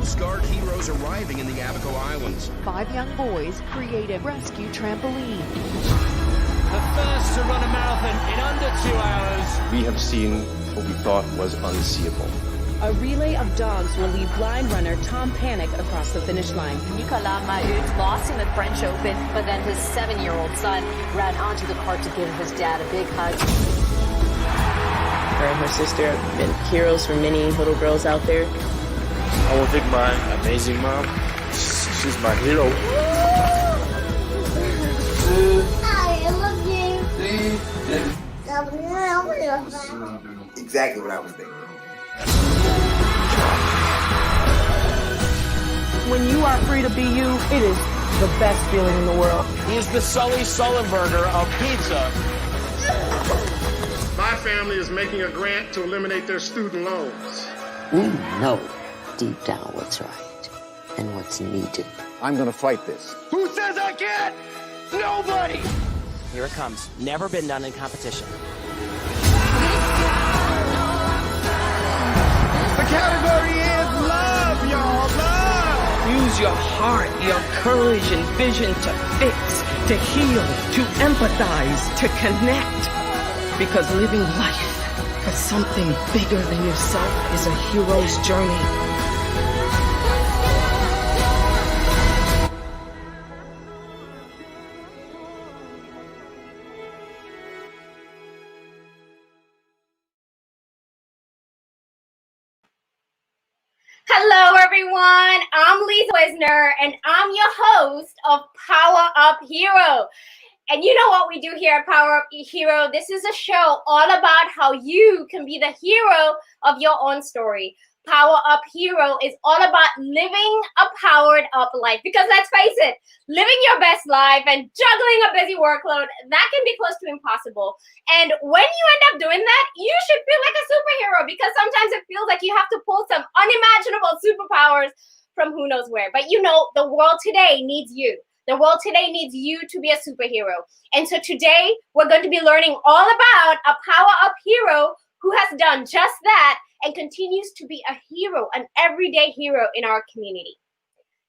battle-scarred heroes arriving in the Abaco Islands. 5 young boys create a rescue trampoline. The first to run a marathon in under 2 hours. We have seen what we thought was unseeable. A relay of dogs will lead blind runner Tom Panic across the finish line. Nicolas Mahut lost in the French Open, but then his 7-year-old son ran onto the court to give his dad a big hug. Her and her sister have been heroes for many little girls out there. I want to thank my amazing mom. She's my hero. I love you. Exactly what I was thinking. When you are free to be you, it is the best feeling in the world. He's the Sully Sullenberger of pizza. My family is making a grant to eliminate their student loans. We know deep down what's right and what's needed. I'm going to fight this. Who says I can't? Nobody! Here it comes. Never been done in competition. The category is love, y'all, love! Use your heart, your courage and vision to fix, to heal, to empathize, to connect. Because living life for something bigger than yourself is a hero's journey. Hello, everyone. I'm Lisa Wisner, and I'm your host of Power Up Hero. And you know what we do here at Power Up Hero? This is a show all about how you can be the hero of your own story. Power Up Hero is all about living a powered up life. Because let's face it, living your best life and juggling a busy workload, that can be close to impossible. And when you end up doing that, you should feel like a superhero, because sometimes it feels like you have to pull some unimaginable superpowers from who knows where. But you know, the world today needs you. The world today needs you to be a superhero. And so today, we're going to be learning all about a Power Up hero who has done just that and continues to be a hero, an everyday hero in our community.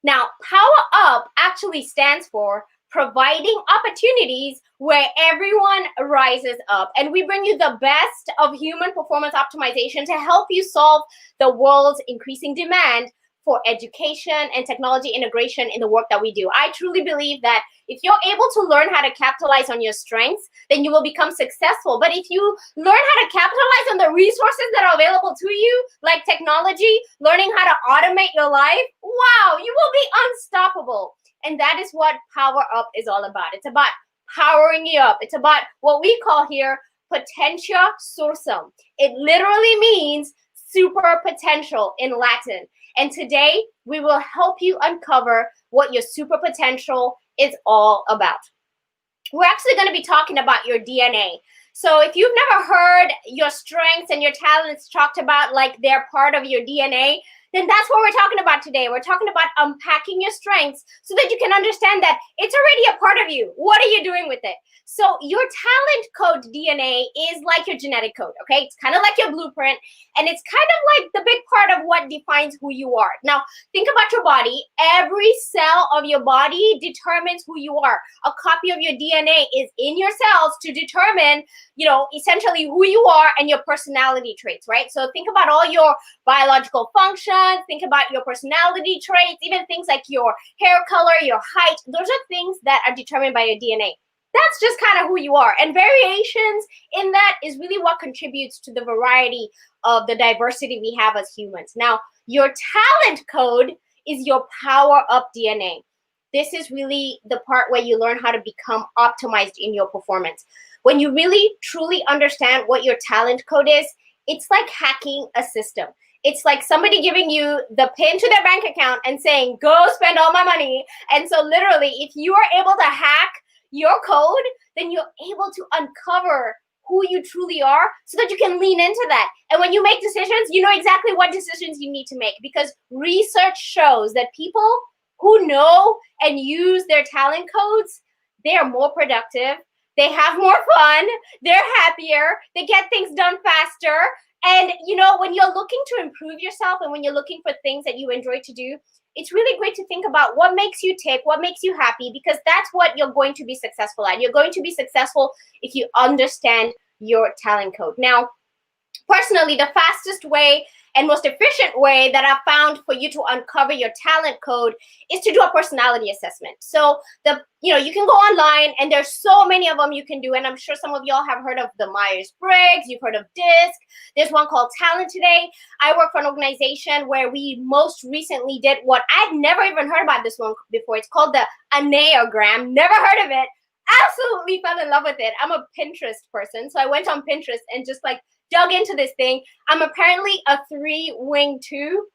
Now, Power Up actually stands for providing opportunities where everyone rises up. And we bring you the best of human performance optimization to help you solve the world's increasing demand for education and technology integration in the work that we do. I truly believe that if you're able to learn how to capitalize on your strengths, then you will become successful. But if you learn how to capitalize on the resources that are available to you, like technology, learning how to automate your life, wow, you will be unstoppable. And that is what Power Up is all about. It's about powering you up. It's about what we call here potentia sursum. It literally means super potential in Latin. And today, we will help you uncover what your super potential is all about. We're actually going to be talking about your DNA. So if you've never heard your strengths and your talents talked about like they're part of your DNA, then that's what we're talking about today. We're talking about unpacking your strengths so that you can understand that it's already a part of you. What are you doing with it? So your talent code DNA is like your genetic code, okay? It's kind of like your blueprint, and it's kind of like the big part of what defines who you are. Now, think about your body. Every cell of your body determines who you are. A copy of your DNA is in your cells to determine, essentially who you are and your personality traits, right? So think about all your biological functions, think about your personality traits, even things like your hair color, your height. Those are things that are determined by your DNA. That's just kind of who you are. And variations in that is really what contributes to the variety of the diversity we have as humans. Now, your talent code is your Power Up DNA. This is really the part where you learn how to become optimized in your performance. When you really, truly understand what your talent code is, it's like hacking a system. It's like somebody giving you the pin to their bank account and saying, go spend all my money. And so literally, if you are able to hack your code, then you're able to uncover who you truly are so that you can lean into that. And when you make decisions, you know exactly what decisions you need to make, because research shows that people who know and use their talent codes, they are more productive, they have more fun, they're happier, they get things done faster, And, you know, when you're looking to improve yourself and when you're looking for things that you enjoy to do, it's really great to think about what makes you tick, what makes you happy, because that's what you're going to be successful at. You're going to be successful if you understand your talent code. Now, personally, the fastest way and most efficient way that I've found for you to uncover your talent code is to do a personality assessment. So you can go online and there's so many of them you can do. And I'm sure some of y'all have heard of the Myers-Briggs, you've heard of DISC. There's one called Talent Today. I work for an organization where we most recently did what I'd never even heard about this one before. It's called the Enneagram. Never heard of it. Absolutely fell in love with it. I'm a Pinterest person. So I went on Pinterest and just dug into this thing. I'm apparently a 3-wing 2.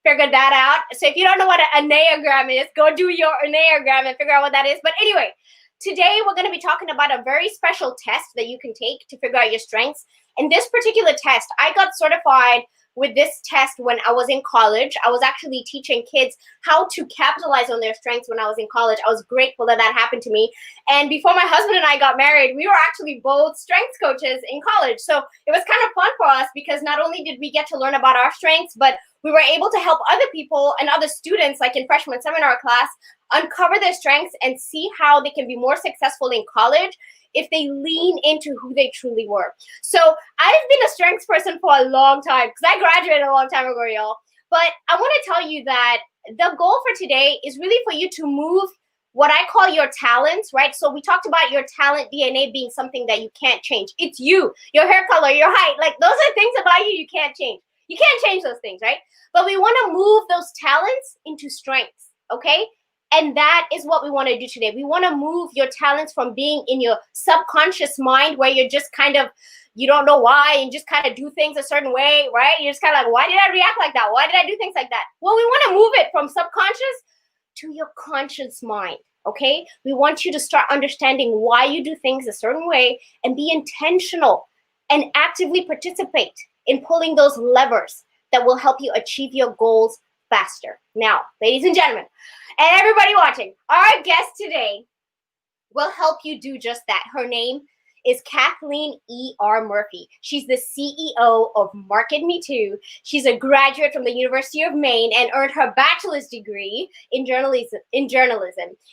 Figured that out. So if you don't know what an Enneagram is, go do your Enneagram and figure out what that is. But anyway, today we're going to be talking about a very special test that you can take to figure out your strengths. And this particular test, I got certified with this test when I was in college. I was actually teaching kids how to capitalize on their strengths when I was in college. I was grateful that that happened to me. And before my husband and I got married, we were actually both strengths coaches in college. So it was kind of fun for us because not only did we get to learn about our strengths, but we were able to help other people and other students, like in freshman seminar class, uncover their strengths and see how they can be more successful in college if they lean into who they truly were. So I've been a strengths person for a long time because I graduated a long time ago, y'all. But I want to tell you that the goal for today is really for you to move what I call your talents, right? So we talked about your talent DNA being something that you can't change. It's you, your hair color, your height. Those are things about you can't change. You can't change those things, right? But we want to move those talents into strengths, okay? And that is what we want to do today. We want to move your talents from being in your subconscious mind where you're just you don't know why and just kind of do things a certain way, right? You're just kind of why did I react like that? Why did I do things like that? Well, we want to move it from subconscious to your conscious mind, okay? We want you to start understanding why you do things a certain way and be intentional and actively participate in pulling those levers that will help you achieve your goals faster. Now, ladies and gentlemen, and everybody watching, our guest today will help you do just that. Her name is Kathleen E.R. Murphy. She's the CEO of Market Me Too. She's a graduate from the University of Maine and earned her bachelor's degree in journalism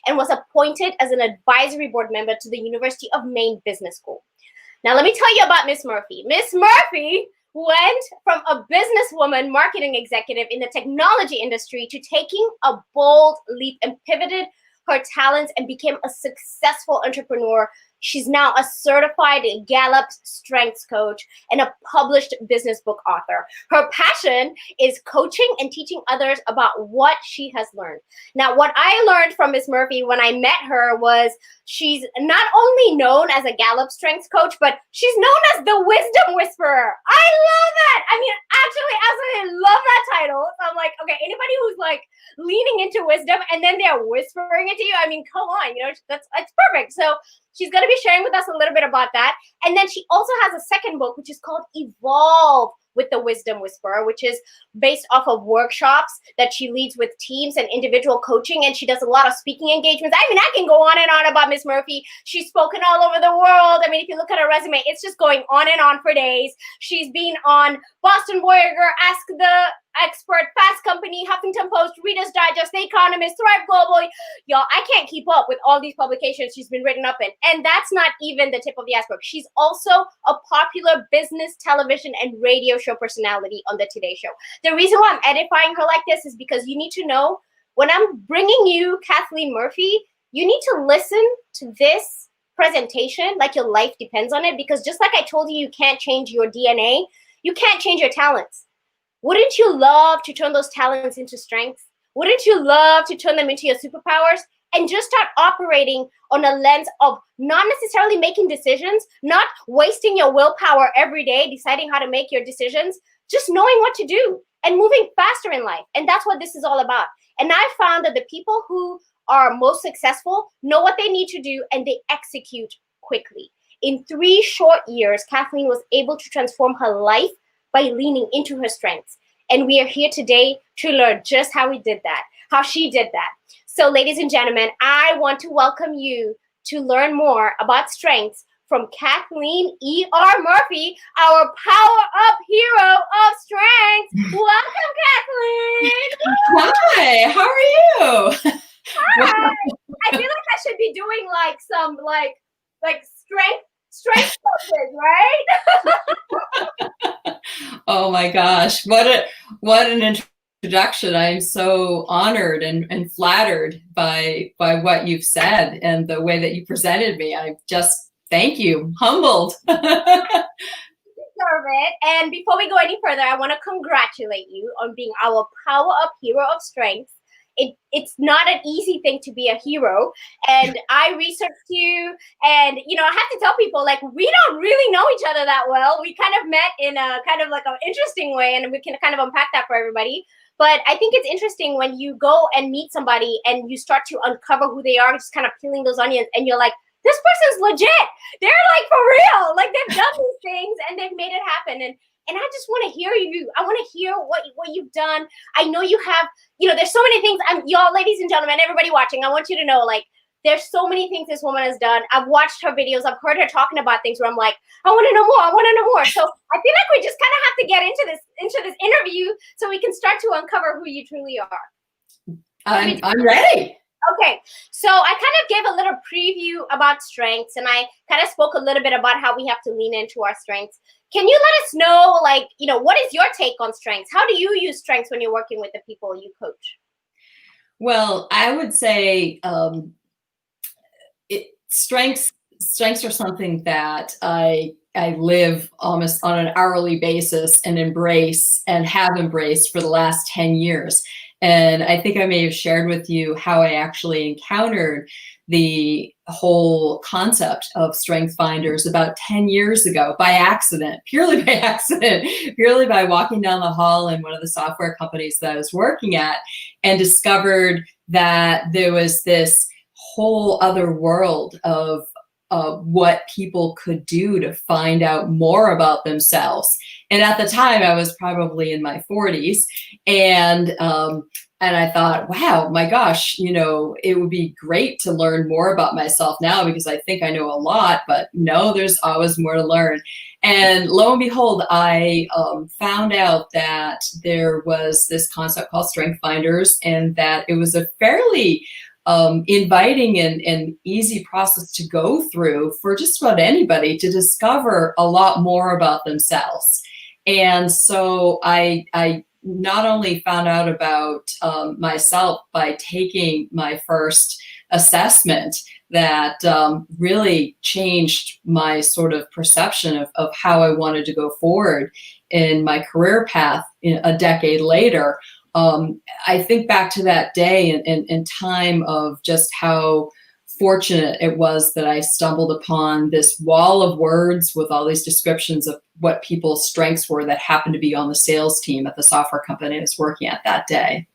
and was appointed as an advisory board member to the University of Maine Business School. Now, let me tell you about Miss Murphy. Miss Murphy went from a businesswoman, marketing executive in the technology industry to taking a bold leap and pivoted her talents and became a successful entrepreneur. She's now a certified Gallup Strengths Coach and a published business book author. Her passion is coaching and teaching others about what she has learned. Now, what I learned from Miss Murphy when I met her was she's not only known as a Gallup Strengths Coach, but she's known as the Wisdom Whisperer. I love that. I mean, actually, absolutely love that title. So I'm like, okay, anybody who's leaning into wisdom and then they're whispering it to you, I mean, come on, it's perfect. So she's going to be sharing with us a little bit about that. And then she also has a second book, which is called Evolve with the Wisdom Whisperer, which is based off of workshops that she leads with teams and individual coaching. And she does a lot of speaking engagements. I mean, I can go on and on about Miss Murphy. She's spoken all over the world. I mean, if you look at her resume, it's just going on and on for days. She's been on Boston Voyager, Ask the Expert, Fast Company, Huffington Post, Reader's Digest, The Economist, Thrive Global. Y'all, I can't keep up with all these publications she's been written up in. And that's not even the tip of the iceberg. She's also a popular business, television, and radio show personality on the Today Show. The reason why I'm edifying her like this is because you need to know when I'm bringing you Kathleen Murphy, you need to listen to this presentation like your life depends on it, because just like I told you can't change your DNA, you can't change your talents. Wouldn't you love to turn those talents into strengths? Wouldn't you love to turn them into your superpowers and just start operating on a lens of not necessarily making decisions, not wasting your willpower every day deciding how to make your decisions, just knowing what to do and moving faster in life? And that's what this is all about. And I found that the people who are most successful know what they need to do and they execute quickly. In 3 short years, Kathleen was able to transform her life by leaning into her strengths. And we are here today to learn just how she did that. So ladies and gentlemen, I want to welcome you to learn more about strengths from Kathleen E.R. Murphy, our Power Up Hero of Strengths. Welcome, Kathleen. Hi, how are you? Hi. I feel like I should be doing like some like strength coaches, right? Oh my gosh, what an introduction. I'm so honored and flattered by what you've said and the way that you presented me. I just thank you, humbled. Deserve it. And before we go any further, I want to congratulate you on being our Power Up Hero of Strengths. It's not an easy thing to be a hero. And I researched you, and I have to tell people, like, we don't really know each other that well. We kind of met in a kind of like an interesting way, and we can kind of unpack that for everybody. But I think it's interesting when you go and meet somebody and you start to uncover who they are, just kind of peeling those onions, and you're like, this person's legit. They're like for real. Like they've done these things and they've made it happen. And I just want to hear you. I want to hear what you've done. I know you have, there's so many things. Y'all, ladies and gentlemen, everybody watching, I want you to know, like, there's so many things this woman has done. I've watched her videos. I've heard her talking about things where I'm like, I want to know more. I want to know more. So I feel like we just kind of have to get into this interview so we can start to uncover who you truly are. I'm ready. Okay, so I kind of gave a little preview about strengths, and I kind of spoke a little bit about how we have to lean into our strengths. Can you let us know, like, what is your take on strengths? How do you use strengths when you're working with the people you coach? Well, I would say strengths are something that I live almost on an hourly basis and embrace and have embraced for the last 10 years. And I think I may have shared with you how I actually encountered the whole concept of strength finders about 10 years ago by accident, purely by walking down the hall in one of the software companies that I was working at, and discovered that there was this whole other world of what people could do to find out more about themselves. And at the time, I was probably in my 40s, and I thought, wow, my gosh, it would be great to learn more about myself now, because I think I know a lot, but no, there's always more to learn. And lo and behold, I found out that there was this concept called Strength Finders, and that it was a fairly inviting and easy process to go through for just about anybody to discover a lot more about themselves. And so I not only found out about myself by taking my first assessment that really changed my sort of perception of how I wanted to go forward in my career path a decade later. I think back to that day and time of just how fortunate it was that I stumbled upon this wall of words with all these descriptions of what people's strengths were that happened to be on the sales team at the software company I was working at that day.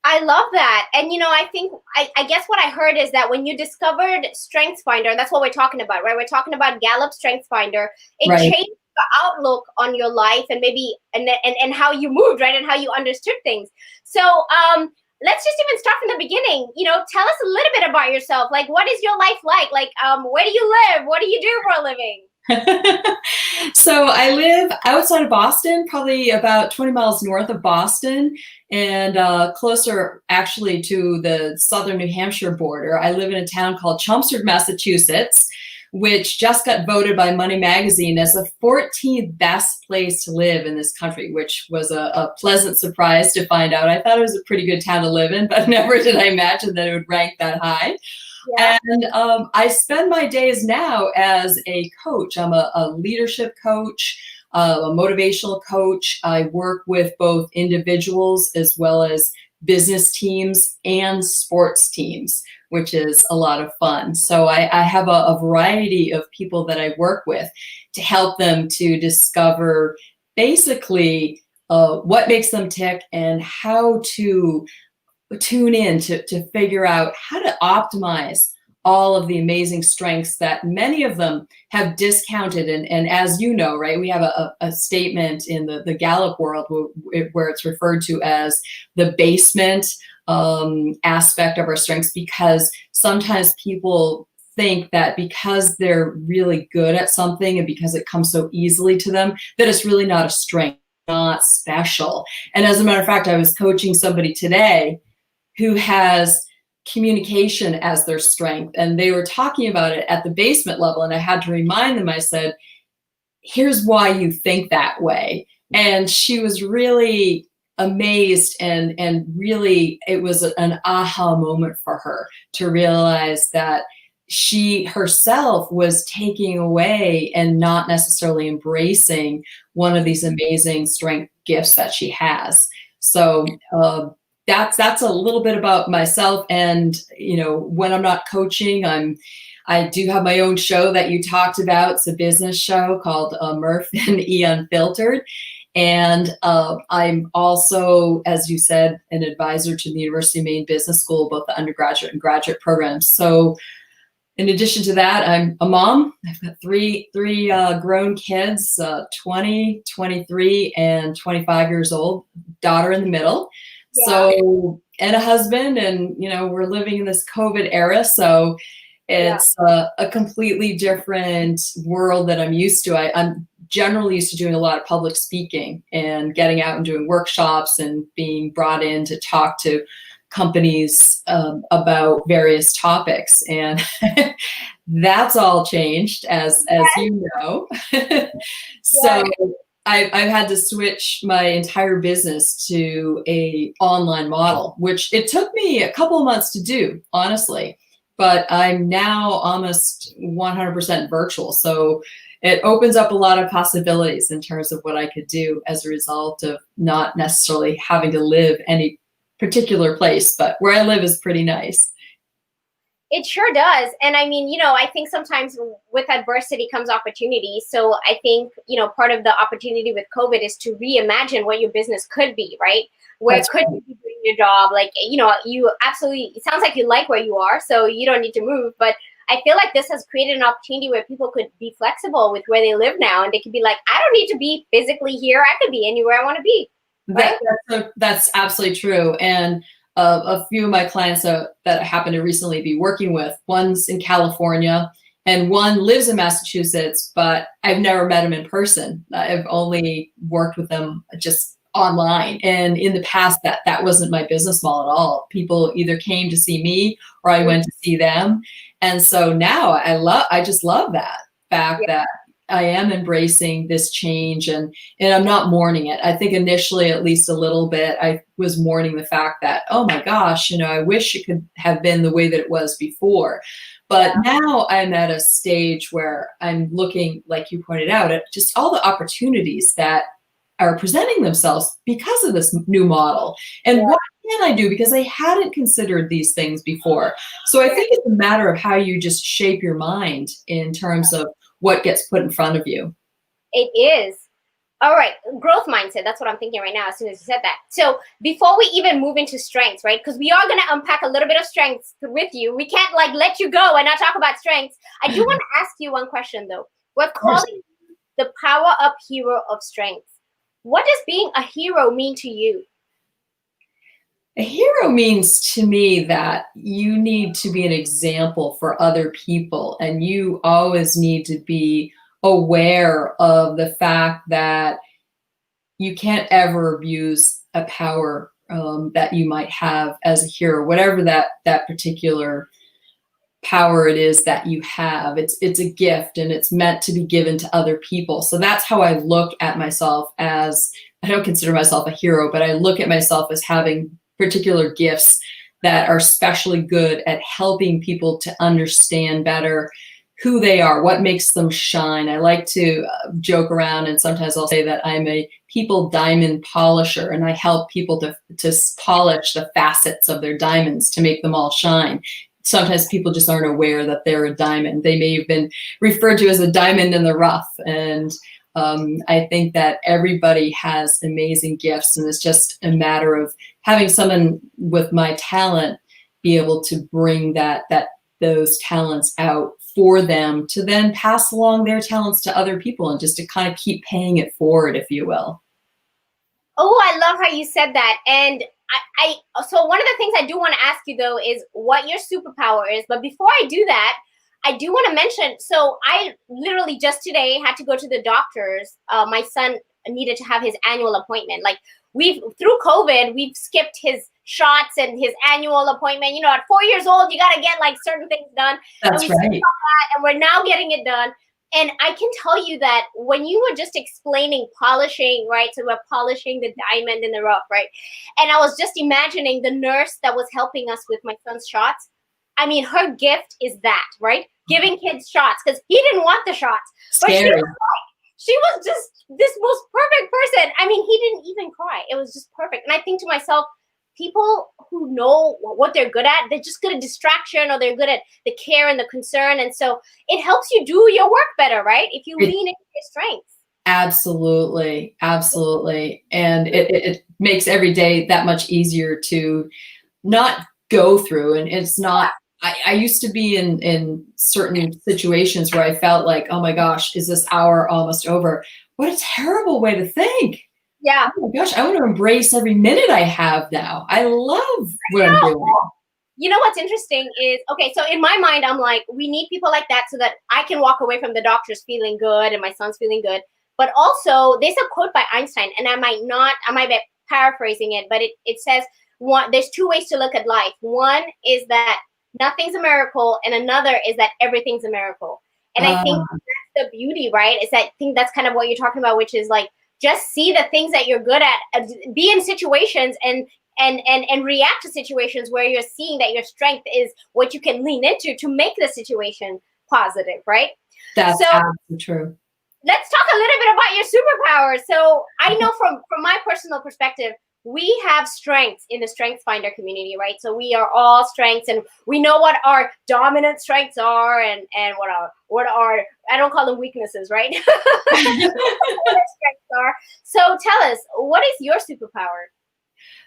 I love that. And, I think, I guess what I heard is that when you discovered Strengths Finder, that's what we're talking about, right? We're talking about Gallup Strengths Finder. It changed the outlook on your life and maybe, and how you moved, right? And how you understood things. So, let's just even start from the beginning. Tell us a little bit about yourself. Like, what is your life like? Like, where do you live? What do you do for a living? So I live outside of Boston, probably about 20 miles north of Boston, and closer actually to the southern New Hampshire border. I live in a town called Chelmsford, Massachusetts, which just got voted by Money Magazine as the 14th best place to live in this country, which was a pleasant surprise to find out. I thought it was a pretty good town to live in, but never did I imagine that it would rank that high. Yeah. And I spend my days now as a coach. I'm a leadership coach, a motivational coach. I work with both individuals as well as business teams and sports teams, which is a lot of fun. So I have a variety of people that I work with to help them to discover basically what makes them tick and how to tune in to figure out how to optimize all of the amazing strengths that many of them have discounted. And as you know, right, we have a statement in the Gallup world where it's referred to as the basement aspect of our strengths, because sometimes people think that because they're really good at something and because it comes so easily to them, that it's really not a strength, not special. And as a matter of fact, I was coaching somebody today who has communication as their strength, and they were talking about it at the basement level, and I had to remind them, I said, here's why you think that way. And she was really amazed, and really it was an aha moment for her to realize that she herself was taking away and not necessarily embracing one of these amazing strength gifts that she has. So that's a little bit about myself. And when I'm not coaching, I do have my own show that you talked about. It's a business show called Murph and E Unfiltered. And I'm also, as you said, an advisor to the University of Maine Business School, both the undergraduate and graduate programs. So in addition to that, I'm a mom. I've got three grown kids, 20, 23, and 25 years old, daughter in the middle. Yeah. So, and a husband, and, we're living in this COVID era. So it's a completely different world that I'm used to. I'm generally used to doing a lot of public speaking and getting out and doing workshops and being brought in to talk to companies about various topics, and that's all changed, as you know. So I've had to switch my entire business to a online model, which it took me a couple of months to do, honestly, but I'm now almost 100% virtual. So it opens up a lot of possibilities in terms of what I could do as a result of not necessarily having to live any particular place, but where I live is pretty nice. It sure does. And I mean, I think sometimes with adversity comes opportunity. So I think, part of the opportunity with COVID is to reimagine what your business could be, right? Where That's could you be doing your job? Like, you absolutely, it sounds like you like where you are, so you don't need to move. But I feel like this has created an opportunity where people could be flexible with where they live now. And they could be like, I don't need to be physically here. I could be anywhere I want to be. Right? That's absolutely true. And a few of my clients that I happen to recently be working with, one's in California and one lives in Massachusetts, but I've never met him in person. I've only worked with them just online. And in the past, that wasn't my business model at all. People either came to see me or I went to see them. And so now I just love that fact that I am embracing this change, and I'm not mourning it. I think initially, at least a little bit, I was mourning the fact that, oh my gosh, I wish it could have been the way that it was before. But now I'm at a stage where I'm looking, like you pointed out, at just all the opportunities that are presenting themselves because of this new model. And what can I do? Because I hadn't considered these things before. So I think it's a matter of how you just shape your mind in terms of what gets put in front of you. It is. All right. Growth mindset. That's what I'm thinking right now as soon as you said that. So before we even move into strengths, right? Because we are going to unpack a little bit of strengths with you. We can't let you go and not talk about strengths. I do want to ask you one question though. We're calling you the Power Up Hero of Strengths. What does being a hero mean to you? A hero means to me that you need to be an example for other people, and you always need to be aware of the fact that you can't ever abuse a power that you might have as a hero, whatever that particular power it is that you have. It's a gift, and it's meant to be given to other people. So that's how I look at myself. As I don't consider myself a hero, but I look at myself as having particular gifts that are especially good at helping people to understand better who they are, what makes them shine. I like to joke around, and sometimes I'll say that I'm a people diamond polisher, and I help people to polish the facets of their diamonds to make them all shine. Sometimes people just aren't aware that they're a diamond. They may have been referred to as a diamond in the rough. And I think that everybody has amazing gifts, and it's just a matter of having someone with my talent be able to bring those talents out for them to then pass along their talents to other people, and just to kind of keep paying it forward, if you will. Oh, I love how you said that. And so one of the things I do want to ask you though is what your superpower is. But before I do that, I do want to mention, so I literally just today had to go to the doctor's. My son needed to have his annual appointment. Like through COVID, we've skipped his shots and his annual appointment. You know, at 4 years old, you got to get like certain things done. That's right. And we're now getting it done. And I can tell you that when you were just explaining polishing, right? So we're polishing the diamond in the rough, right? And I was just imagining the nurse that was helping us with my son's shots. I mean, her gift is that, right? Giving kids shots, because he didn't want the shots. But she was just this most perfect person. I mean, he didn't even cry. It was just perfect. And I think to myself, people who know what they're good at, they're just good at distraction, or they're good at the care and the concern. And so it helps you do your work better, right? If you lean into your strengths. Absolutely. Absolutely. And it makes every day that much easier to not go through. And it's not, I used to be in certain situations where I felt like, oh my gosh, is this hour almost over? What a terrible way to think. Yeah. Oh my gosh, I want to embrace every minute I have now. I love what I'm doing. You know what's interesting is, okay, so in my mind, I'm like, we need people like that so that I can walk away from the doctors feeling good and my son's feeling good. But also, there's a quote by Einstein, and I might be paraphrasing it, but it says, there's two ways to look at life. One is that nothing's a miracle, and another is that everything's a miracle. And I think that's the beauty, right? Is that I think that's kind of what you're talking about, which is like, just see the things that you're good at, be in situations and react to situations where you're seeing that your strength is what you can lean into to make the situation positive, right? That's absolutely true. Let's talk a little bit about your superpowers. So I know from my personal perspective, we have strengths in the Strengths Finder community, right? So we are all strengths, and we know what our dominant strengths are and what our I don't call them weaknesses, right? What our strengths are. So tell us, what is your superpower?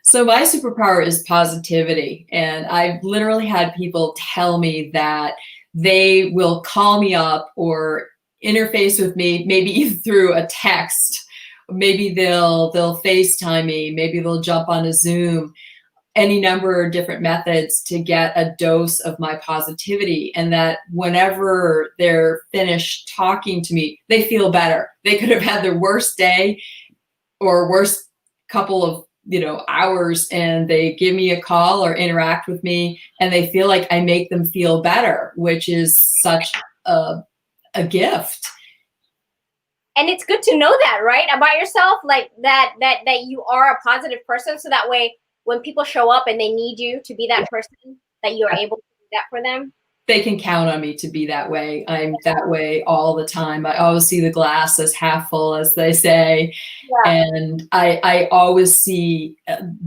So my superpower is positivity, and I've literally had people tell me that they will call me up or interface with me, maybe even through a text. Maybe they'll FaceTime me, maybe they'll jump on a Zoom, any number of different methods to get a dose of my positivity. And that whenever they're finished talking to me, they feel better. They could have had their worst day or worst couple of hours, and they give me a call or interact with me, and they feel like I make them feel better, which is such a gift. And it's good to know that, right? About yourself, like that you are a positive person. So that way, when people show up and they need you to be that person, that you're able to do that for them. They can count on me to be that way. I'm that way all the time. I always see the glass as half full, as they say. Yeah. And I always see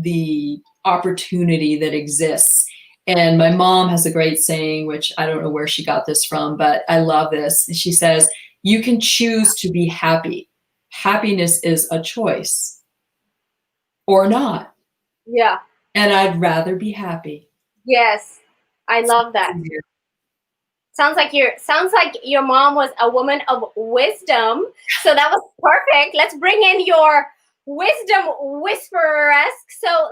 the opportunity that exists. And my mom has a great saying, which I don't know where she got this from, but I love this. She says, you can choose to be happy. Happiness is a choice or not. Yeah. And I'd rather be happy. Yes. I love that. Sounds like your mom was a woman of wisdom. So that was perfect. Let's bring in your wisdom whisperer-esque. So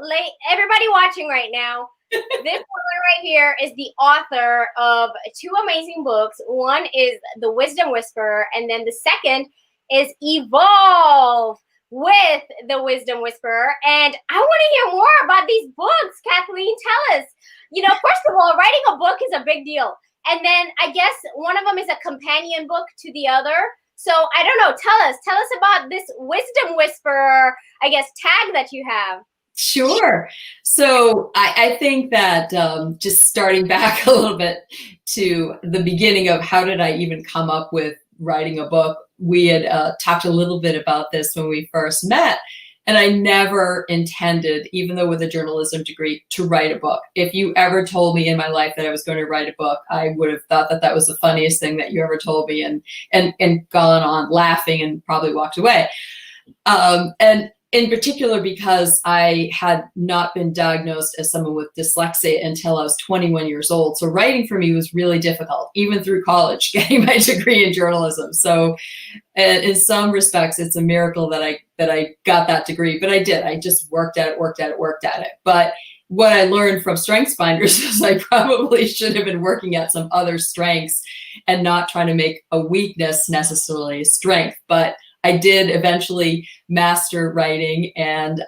everybody watching right now, this woman right here is the author of two amazing books. One is The Wisdom Whisperer, and then the second is Evolve with the Wisdom Whisperer. And I want to hear more about these books. Kathleen, tell us. First of all, writing a book is a big deal. And then I guess one of them is a companion book to the other. So I don't know. Tell us about this Wisdom Whisperer, I guess, tag that you have. Sure. So I think that just starting back a little bit to the beginning of how did I even come up with writing a book, we had talked a little bit about this when we first met. And I never intended, even though with a journalism degree, to write a book. If you ever told me in my life that I was going to write a book, I would have thought that was the funniest thing that you ever told me, and gone on laughing and probably walked away. And in particular, because I had not been diagnosed as someone with dyslexia until I was 21 years old. So writing for me was really difficult, even through college, getting my degree in journalism. So in some respects, it's a miracle that I got that degree, but I did. I just worked at it. But what I learned from StrengthsFinders is I probably should have been working at some other strengths and not trying to make a weakness necessarily a strength. But I did eventually master writing, and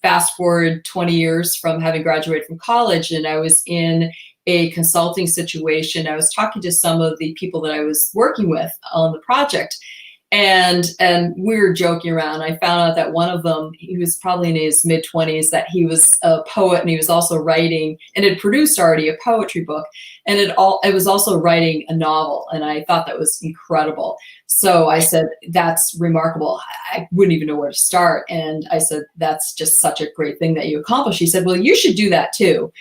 fast forward 20 years from having graduated from college, and I was in a consulting situation. I was talking to some of the people that I was working with on the project, and we were joking around. I found out that one of them, he was probably in his mid-20s, that he was a poet, and he was also writing and had produced already a poetry book, and it was also writing a novel, and I thought that was incredible. So I said, that's remarkable. I wouldn't even know where to start. And I said, that's just such a great thing that you accomplished. He said, well, you should do that too.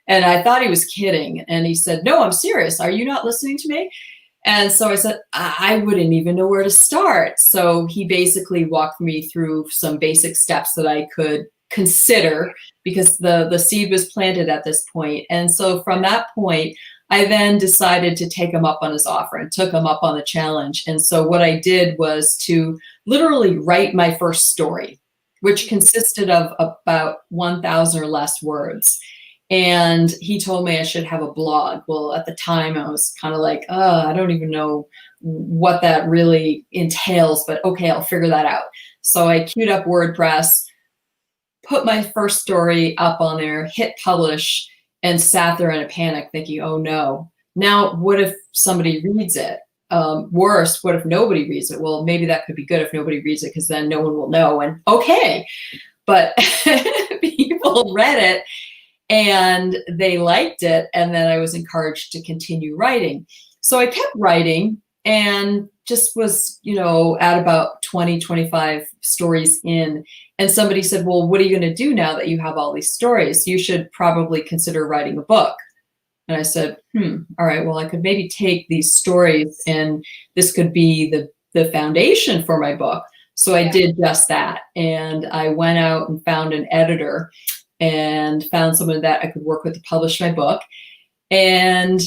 And I thought he was kidding. And he said, no, I'm serious. Are you not listening to me? And so I said, I wouldn't even know where to start. So he basically walked me through some basic steps that I could consider, because the seed was planted at this point. And so from that point, I then decided to take him up on his offer and took him up on the challenge. And so what I did was to literally write my first story, which consisted of about 1,000 or less words. And he told me I should have a blog. Well, at the time I was kind of like, I don't even know what that really entails, but okay, I'll figure that out. So I queued up WordPress, put my first story up on there, hit publish, and sat there in a panic thinking, oh no, now what if somebody reads it? Worse, what if nobody reads it? Well, maybe that could be good if nobody reads it, because then no one will know, and okay. But people read it and they liked it, and then I was encouraged to continue writing. So I kept writing and just was, at about 20, 25 stories in. And somebody said, well, what are you going to do now that you have all these stories? You should probably consider writing a book. And I said, all right, well, I could maybe take these stories and this could be the foundation for my book. So I did just that. And I went out and found an editor and found someone that I could work with to publish my book, and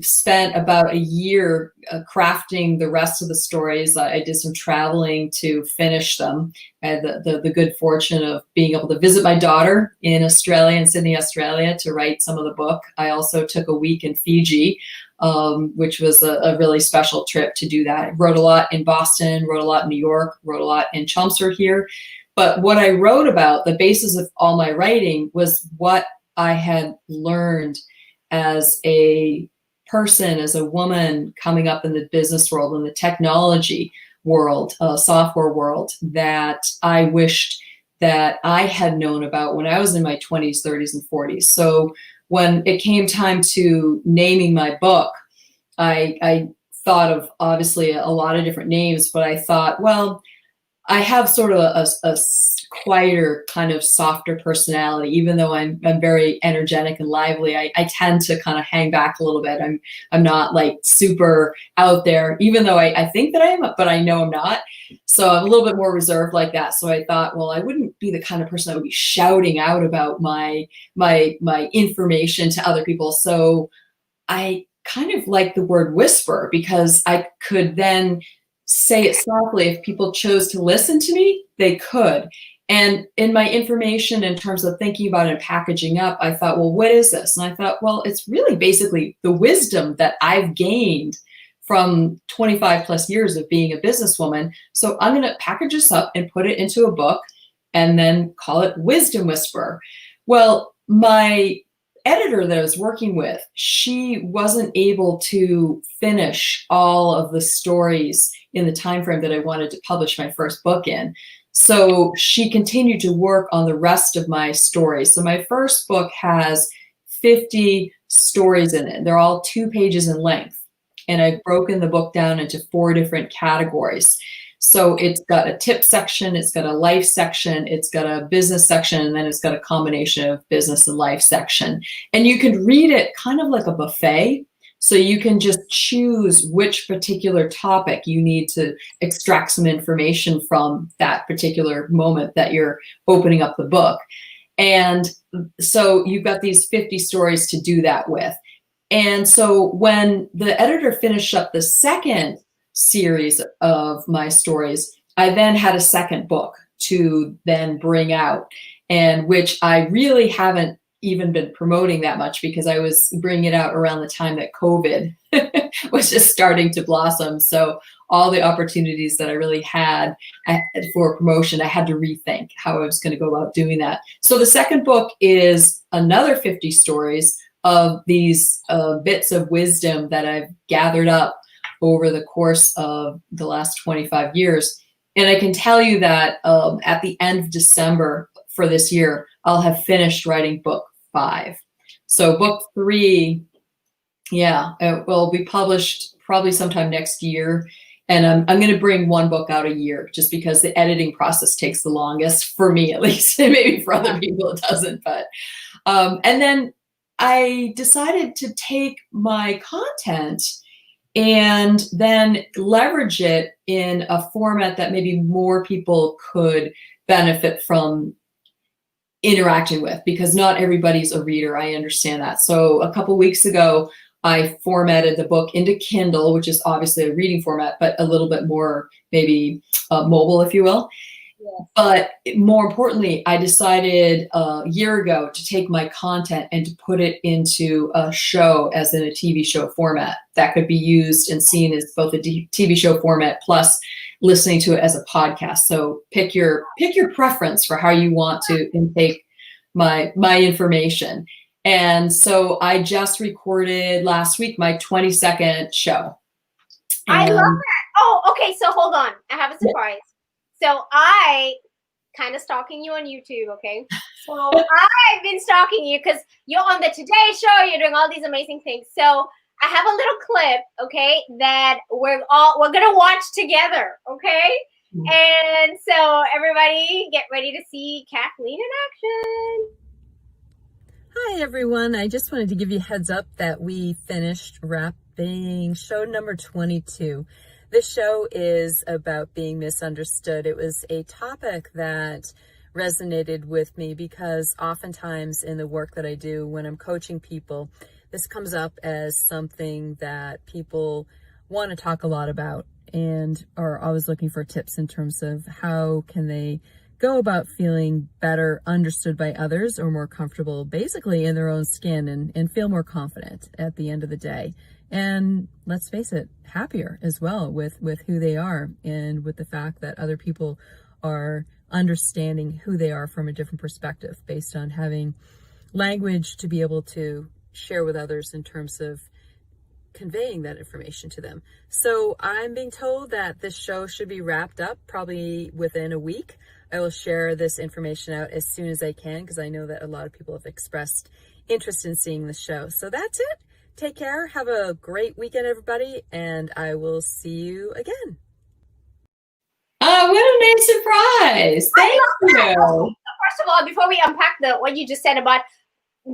spent about a year crafting the rest of the stories. I did some traveling to finish them. I had the good fortune of being able to visit my daughter in Australia, in Sydney, Australia, to write some of the book. I also took a week in Fiji, which was a really special trip to do that. I wrote a lot in Boston, wrote a lot in New York, wrote a lot in Chelmsford here. But what I wrote about, the basis of all my writing, was what I had learned as a person, as a woman coming up in the business world, in the technology world, software world, that I wished that I had known about when I was in my 20s, 30s, and 40s. So when it came time to naming my book, I thought of obviously a lot of different names, but I thought, well, I have sort of a quieter, kind of softer personality. Even though I'm very energetic and lively, I tend to kind of hang back a little bit. I'm not like super out there, even though I think that I am, but I know I'm not. So I'm a little bit more reserved like that. So I thought, well, I wouldn't be the kind of person that would be shouting out about my information to other people. So I kind of like the word whisper, because I could then say it softly. If people chose to listen to me, they could. And in my information, in terms of thinking about it and packaging up, I thought, well, what is this? And I thought, well, it's really basically the wisdom that I've gained from 25 plus years of being a businesswoman. So I'm going to package this up and put it into a book and then call it Wisdom Whisperer. Well, my editor that I was working with, she wasn't able to finish all of the stories in the time frame that I wanted to publish my first book in. So she continued to work on the rest of my stories. So my first book has 50 stories in it. They're all 2 pages in length. And I've broken the book down into 4 different categories. So it's got a tip section, it's got a life section, it's got a business section, and then it's got a combination of business and life section. And you can read it kind of like a buffet. So you can just choose which particular topic you need to extract some information from that particular moment that you're opening up the book. And so you've got these 50 stories to do that with. And so when the editor finished up the second series of my stories, I then had a second book to then bring out. and which I really haven't even been promoting that much because I was bringing it out around the time that COVID was just starting to blossom. So all the opportunities that I really had for promotion, I had to rethink how I was going to go about doing that. So the second book is another 50 stories of these bits of wisdom that I've gathered up over the course of the last 25 years. And I can tell you that at the end of December for this year, I'll have finished writing book 5. So book 3, it will be published probably sometime next year. And I'm going to bring one book out a year just because the editing process takes the longest for me, at least. Maybe for other people it doesn't. But and then I decided to take my content and then leverage it in a format that maybe more people could benefit from interacting with, because not everybody's a reader. I understand that. So a couple weeks ago, I formatted the book into Kindle, which is obviously a reading format, but a little bit more maybe mobile, if you will. Yeah. But more importantly, I decided a year ago to take my content and to put it into a show, as in a TV show format that could be used and seen as both a TV show format plus listening to it as a podcast. So pick your preference for how you want to intake my information. And so I just recorded last week my 22nd show. I love that. Oh, okay. So hold on. I have a surprise. So I kind of stalking you on YouTube, okay? So I've been stalking you because you're on the Today Show. You're doing all these amazing things. So I have a little clip, okay, that we're gonna watch together, okay? Mm-hmm. And so everybody, get ready to see Kathleen in action. Hi everyone, I just wanted to give you a heads up that we finished wrapping show number 22. This show is about being misunderstood. It was a topic that resonated with me because oftentimes in the work that I do when I'm coaching people, this comes up as something that people want to talk a lot about and are always looking for tips in terms of how can they go about feeling better understood by others or more comfortable basically in their own skin and feel more confident at the end of the day. And let's face it, happier as well with who they are and with the fact that other people are understanding who they are from a different perspective based on having language to be able to share with others in terms of conveying that information to them. So I'm being told that this show should be wrapped up probably within a week. I will share this information out as soon as I can because I know that a lot of people have expressed interest in seeing the show. So that's it. Take care. Have a great weekend, everybody, and I will see you again. Oh, what a nice surprise. Thank you. First of all, before we unpack what you just said about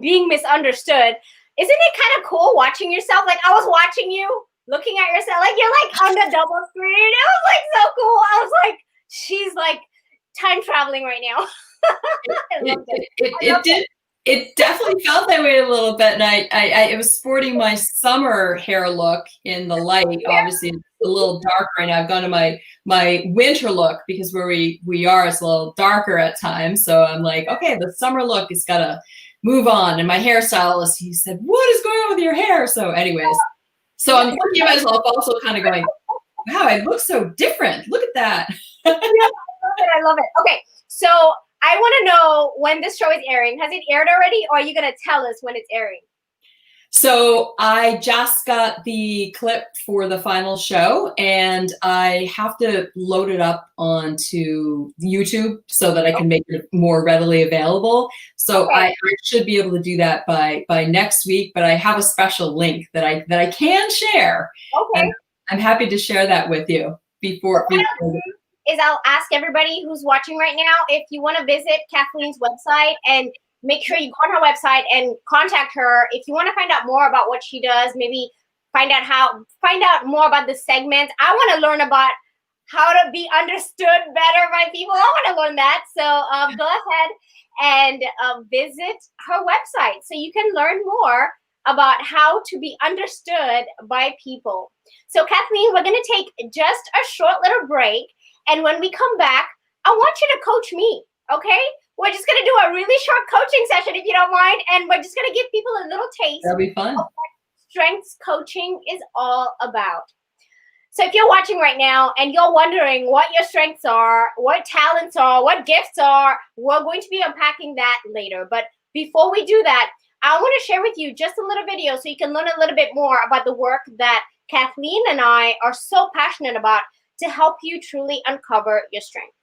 being misunderstood, isn't it kind of cool watching yourself? Like I was watching you, looking at yourself, like you're like on the double screen. It was like so cool. I was like, she's like time traveling right now. I loved it. It definitely felt that way a little bit, and I was sporting my summer hair look in the light. Obviously, it's a little darker right now. I've gone to my winter look because where we are, it's a little darker at times. So I'm like, okay, the summer look has got to move on. And my hairstylist, he said, "What is going on with your hair?" So, anyways, so I'm looking at myself, also kind of going, "Wow, I look so different. Look at that." I love it. Okay, so I want to know when this show is airing. Has it aired already, or are you going to tell us when it's airing? So I just got the clip for the final show, and I have to load it up onto YouTube so that I can make it more readily available. So I should be able to do that by next week, but I have a special link that I can share. Okay. And I'm happy to share that with you before I'll ask everybody who's watching right now, if you want to visit Kathleen's website and make sure you go on her website and contact her. If you want to find out more about what she does, maybe find out more about the segments. I want to learn about how to be understood better by people. I want to learn that. So go ahead and visit her website so you can learn more about how to be understood by people. So Kathleen, we're going to take just a short little break. And when we come back, I want you to coach me, okay? we're just going to do a really short coaching session, if you don't mind. And we're just going to give people a little taste That'll be fun. of what strengths coaching is all about. So if you're watching right now and you're wondering what your strengths are, what talents are, what gifts are, we're going to be unpacking that later. But before we do that, I want to share with you just a little video so you can learn a little bit more about the work that Kathleen and I are so passionate about to help you truly uncover your strengths.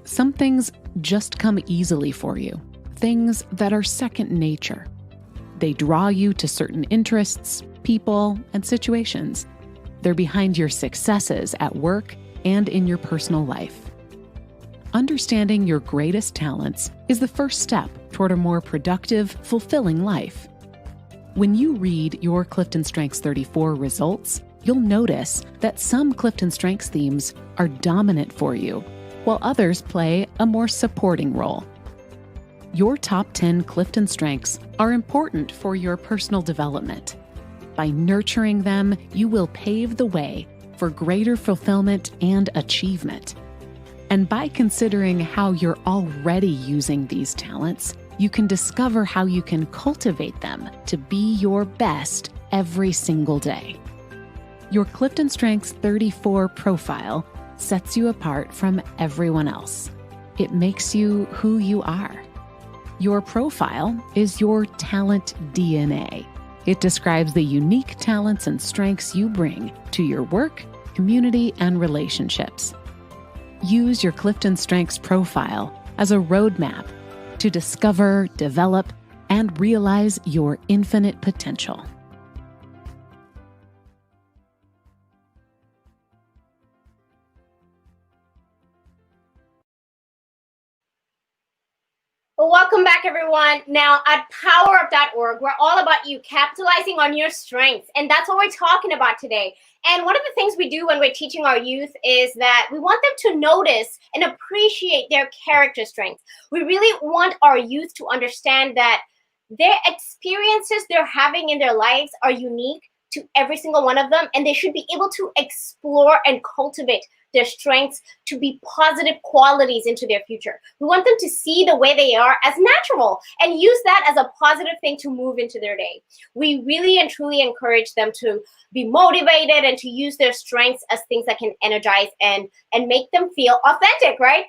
Some things just come easily for you, things that are second nature. They draw you to certain interests, people, and situations. They're behind your successes at work and in your personal life. Understanding your greatest talents is the first step toward a more productive, fulfilling life. When you read your Clifton Strengths 34 results, you'll notice that some Clifton Strengths themes are dominant for you, while others play a more supporting role. Your top 10 Clifton Strengths are important for your personal development. By nurturing them, you will pave the way for greater fulfillment and achievement. And by considering how you're already using these talents, you can discover how you can cultivate them to be your best every single day. Your Clifton Strengths 34 profile sets you apart from everyone else. It makes you who you are. Your profile is your talent DNA. It describes the unique talents and strengths you bring to your work, community, and relationships. Use your Clifton Strengths profile as a roadmap to discover, develop, and realize your infinite potential. Well, welcome back, everyone. Now, at PowerUp.org, we're all about you capitalizing on your strengths, and that's what we're talking about today. And one of the things we do when we're teaching our youth is that we want them to notice and appreciate their character strengths. We really want our youth to understand that their experiences they're having in their lives are unique to every single one of them, and they should be able to explore and cultivate their strengths to be positive qualities into their future. We want them to see the way they are as natural and use that as a positive thing to move into their day. We really and truly encourage them to be motivated and to use their strengths as things that can energize and make them feel authentic, right?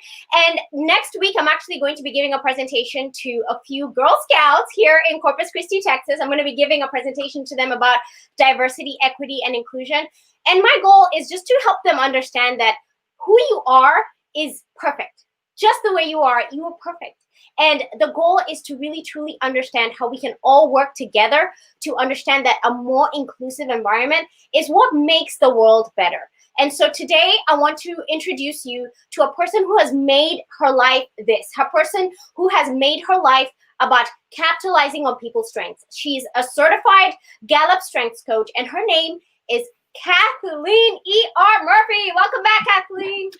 And next week, I'm actually going to be giving a presentation to a few Girl Scouts here in Corpus Christi, Texas. I'm going to be giving a presentation to them about diversity, equity, and inclusion. And my goal is just to help them understand that who you are is perfect. Just the way you are perfect. And the goal is to really, truly understand how we can all work together to understand that a more inclusive environment is what makes the world better. And so today I want to introduce you to a person who has made her life this, a person who has made her life about capitalizing on people's strengths. She's a certified Gallup Strengths Coach, and her name is Kathleen E.R. Murphy. Welcome back, Kathleen.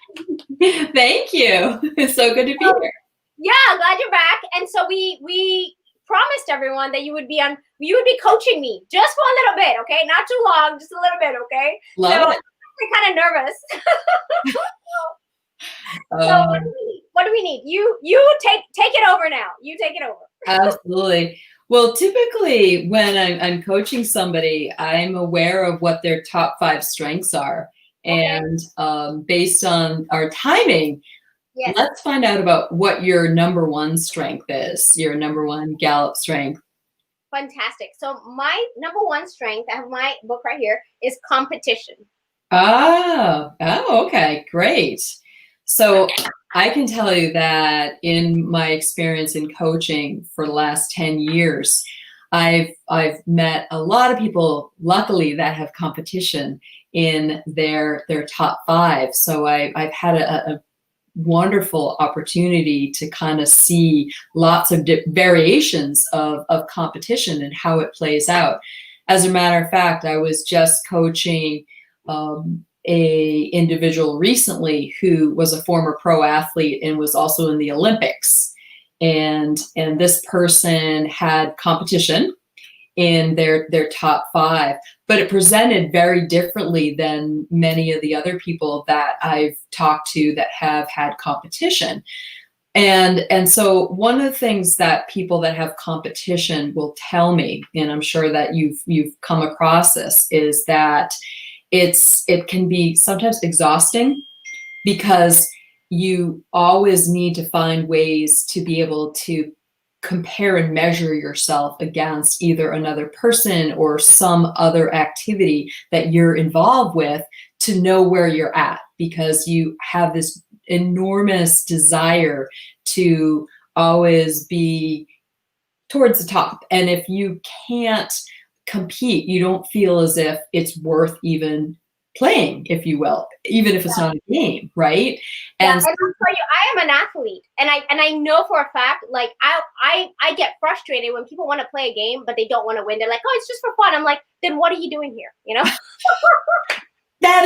Thank you. It's so good to be here. Yeah, glad you're back. And so we promised everyone that you would be coaching me just for a little bit, okay? Not too long, just a little bit, okay? Love so it. I'm kind of nervous. So what do we need? You take it over now. You take it over. Absolutely. Well, typically when I'm coaching somebody, I'm aware of what their top 5 strengths are. Okay. And based on our timing, yes, let's find out about what your number 1 strength is, your number 1 Gallup strength. Fantastic. So my number 1 strength, I have my book right here, is competition. Oh, okay, great. So I can tell you that in my experience in coaching for the last 10 years, I've met a lot of people, luckily, that have competition in their top 5. So I've had a wonderful opportunity to kind of see lots of variations of competition and how it plays out. As a matter of fact, I was just coaching a individual recently who was a former pro athlete and was also in the Olympics. And this person had competition in their top 5, but it presented very differently than many of the other people that I've talked to that have had competition. And so one of the things that people that have competition will tell me, and I'm sure that you've come across this, is that it can be sometimes exhausting because you always need to find ways to be able to compare and measure yourself against either another person or some other activity that you're involved with to know where you're at, because you have this enormous desire to always be towards the top. And if you can't compete, you don't feel as if it's worth even playing, if you will, even if it's not a game, right? Yeah, And and I'll tell you, I am an athlete, and I know for a fact, like I get frustrated when people want to play a game but they don't want to win. They're like, oh, it's just for fun. I'm like, then what are you doing here? You know? that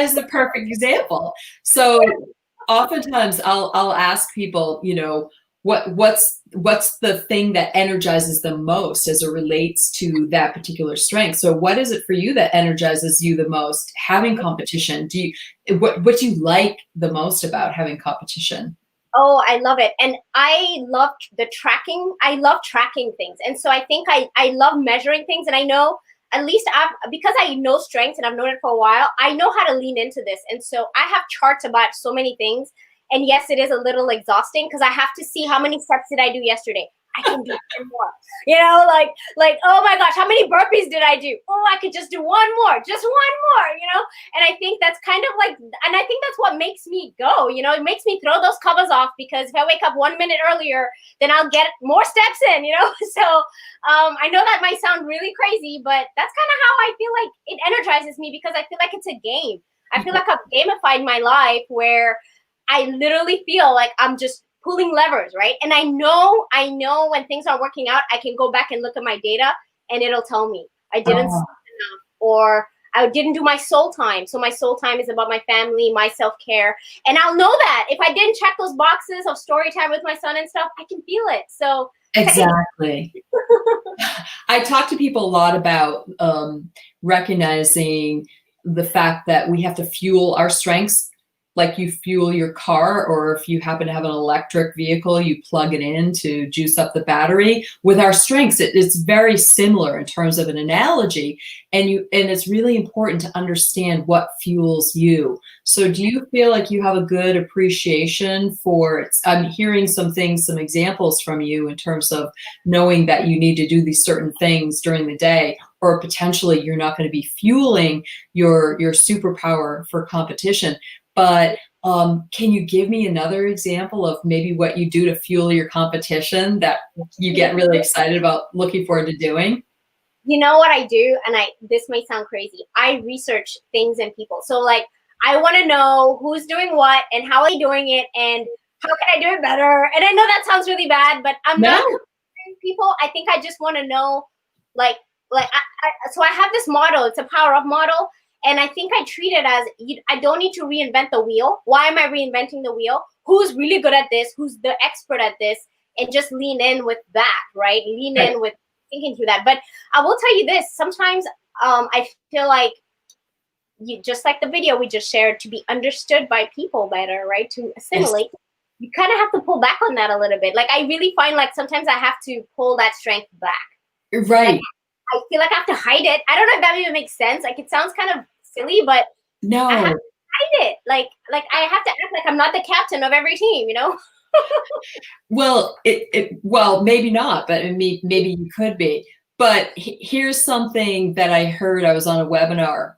is the perfect example. So oftentimes I'll ask people, you know, what's the thing that energizes them most as it relates to that particular strength. So what is it for you that energizes you the most having competition? What do you like the most about having competition? Oh, I love it. And I love the tracking. I love tracking things. And so I think I love measuring things. And I know, at least because I know strengths and I've known it for a while, I know how to lean into this. And so I have charts about so many things. And yes, it is a little exhausting because I have to see how many steps did I do yesterday. I can do 10 more. You know, like, oh my gosh, how many burpees did I do? Oh, I could just do one more, you know? And I think that's kind of like, and I think that's what makes me go, you know, it makes me throw those covers off, because if I wake up 1 minute earlier, then I'll get more steps in, you know? So I know that might sound really crazy, but that's kind of how I feel like it energizes me, because I feel like it's a game. I feel like I've gamified my life where I literally feel like I'm just pulling levers, right? And I know when things aren't working out, I can go back and look at my data and it'll tell me I didn't sleep enough, or I didn't do my soul time. So my soul time is about my family, my self-care. And I'll know that if I didn't check those boxes of story time with my son and stuff, I can feel it. So exactly. I talk to people a lot about recognizing the fact that we have to fuel our strengths like you fuel your car, or if you happen to have an electric vehicle, you plug it in to juice up the battery. With our strengths, it's very similar in terms of an analogy, and it's really important to understand what fuels you. So do you feel like you have a good appreciation for, I'm hearing some examples from you in terms of knowing that you need to do these certain things during the day, or potentially you're not going to be fueling your superpower for competition. But can you give me another example of maybe what you do to fuel your competition that you get really excited about looking forward to doing? You know what I do? And this may sound crazy. I research things and people. So like, I want to know who's doing what and how are they doing it and how can I do it better? And I know that sounds really bad, but I'm not comparing people. I think I just want to know, so I have this model. It's a PowerUp model. And I think I treat it as, I don't need to reinvent the wheel. Why am I reinventing the wheel? Who's really good at this? Who's the expert at this? And just lean in with that, right? Lean in with thinking through that. But I will tell you this, sometimes I feel like, just like the video we just shared, to be understood by people better, right? To assimilate, you kind of have to pull back on that a little bit. Like, I really find like sometimes I have to pull that strength back. Right. Like, I feel like I have to hide it. I don't know if that even makes sense. Like, it sounds kind of silly, but no, I have to hide it. Like I have to act like I'm not the captain of every team, you know? Well, well, maybe not, but maybe you could be. But here's something that I heard. I was on a webinar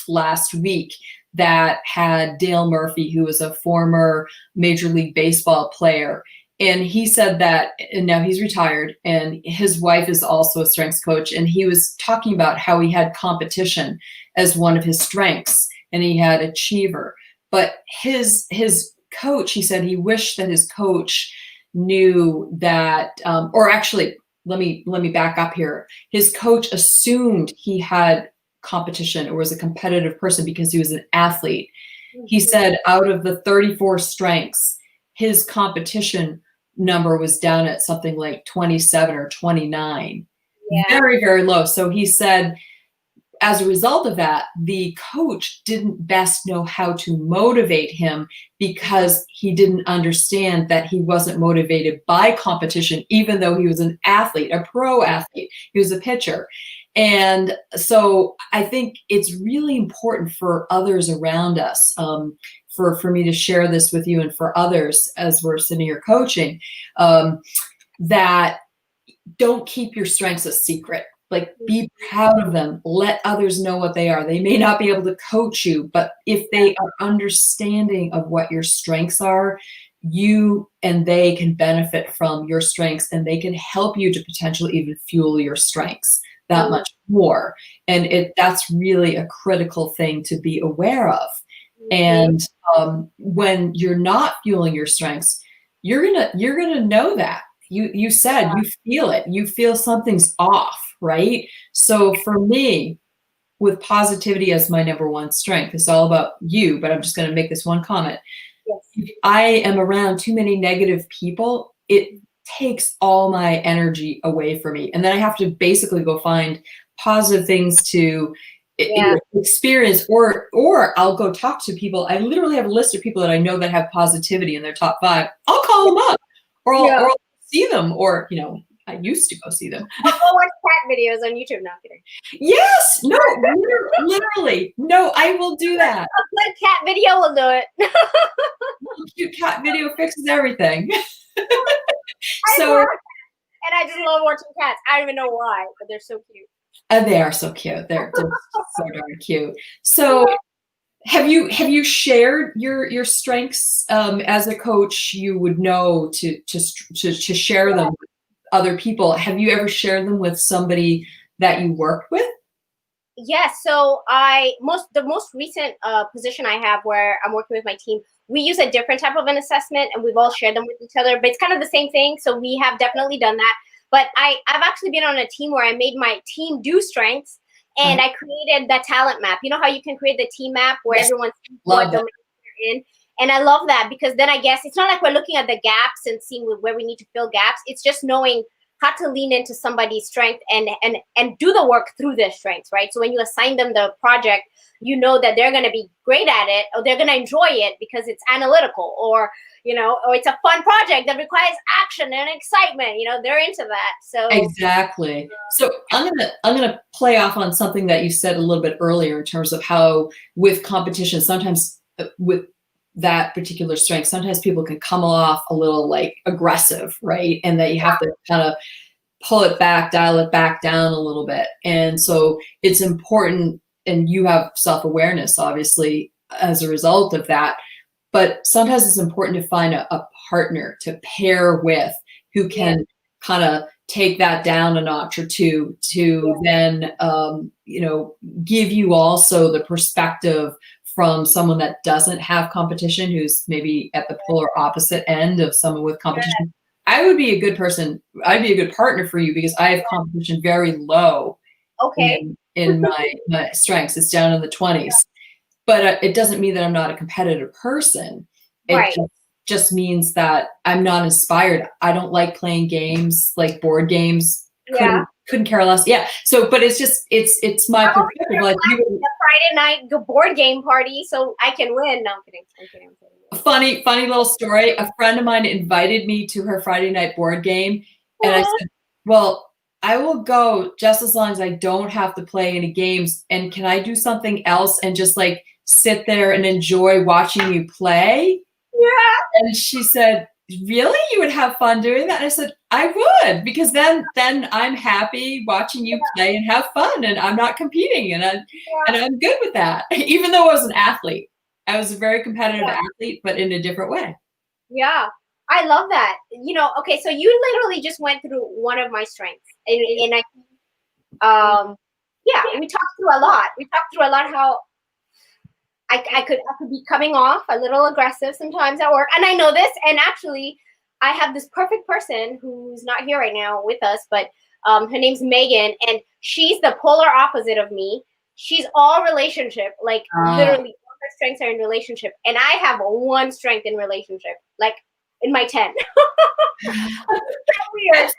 last week that had Dale Murphy, who was a former Major League Baseball player. And he said that, and now he's retired, and his wife is also a strengths coach. And he was talking about how he had competition as one of his strengths, and he had achiever. But his coach, he said he wished that his coach knew that, or actually, let me back up here. His coach assumed he had competition or was a competitive person because he was an athlete. He said out of the 34 strengths, his competition number was down at something like 27 or 29. very, very low. So he said, as a result of that, the coach didn't best know how to motivate him because he didn't understand that he wasn't motivated by competition, even though he was an athlete, a pro athlete. He was a pitcher. And so I think it's really important for others around us, for me to share this with you and for others as we're sitting here coaching, that don't keep your strengths a secret. Like, be proud of them. Let others know what they are. They may not be able to coach you, but if they are understanding of what your strengths are, you and they can benefit from your strengths, and they can help you to potentially even fuel your strengths that much more. And that's really a critical thing to be aware of. And when you're not fueling your strengths, you're gonna know that. You said you feel it. You feel something's off, right? So for me, with positivity as my number one strength, it's all about you, but I'm just going to make this one comment. Yes. If I am around too many negative people, it takes all my energy away from me. And then I have to basically go find positive things to experience, or I'll go talk to people. I literally have a list of people that I know that have positivity in their top 5. I'll call them up, or I'll see them, or I used to go see them. I'll watch cat videos on YouTube. No, kidding. Yes, no, literally, no, I will do that. A good cat video will do it. Cute cat video fixes everything. And I just love watching cats. I don't even know why, but they're so cute. They are so cute. They're so darn cute. So, have you shared your strengths as a coach? You would know to share them with other people. Have you ever shared them with somebody that you worked with? Yes. So the most recent position I have, where I'm working with my team, we use a different type of an assessment, and we've all shared them with each other, but it's kind of the same thing. So we have definitely done that. But I've actually been on a team where I made my team do strengths, and I created the talent map. You know how you can create the team map where everyone sees what domain they're in? And I love that, because then I guess it's not like we're looking at the gaps and seeing where we need to fill gaps. It's just knowing how to lean into somebody's strength and do the work through their strengths, right? So when you assign them the project, you know that they're going to be great at it, or they're going to enjoy it because it's analytical, or it's a fun project that requires action and excitement. They're into that. So exactly. So I'm gonna play off on something that you said a little bit earlier in terms of how with competition, sometimes with that particular strength, sometimes people can come off a little like aggressive, right? And that you have to kind of pull it back, dial it back down a little bit. And so it's important, and you have self-awareness, obviously, as a result of that. But sometimes it's important to find a partner to pair with who can kind of take that down a notch or two to then, give you also the perspective from someone that doesn't have competition, who's maybe at the polar opposite end of someone with competition. I would be a good person. I'd be a good partner for you, because I have competition very low. Okay. In my strengths, it's down in the 20s. But it doesn't mean that I'm not a competitive person. It just means that I'm not inspired. I don't like playing games, like board games. Couldn't care less. Yeah. So, but it's just, it's my perspective. Like a Friday night board game party, so I can win. No, I'm kidding. Funny little story. A friend of mine invited me to her Friday night board game, and I said, well, I will go just as long as I don't have to play any games. And can I do something else and just like sit there and enjoy watching you play? Yeah. And she said, really? You would have fun doing that? And I said, I would, because then I'm happy watching you play and have fun, and I'm not competing, and I'm good with that. Even though I was an athlete, I was a very competitive athlete, but in a different way. Yeah. I love that. Okay, so you literally just went through one of my strengths, and we talked through a lot. We talked through a lot how I could be coming off a little aggressive sometimes at work, and I know this. And actually, I have this perfect person who's not here right now with us, but her name's Megan, and she's the polar opposite of me. She's all relationship, like literally all her strengths are in relationship, and I have one strength in relationship, like in my 10. Weird.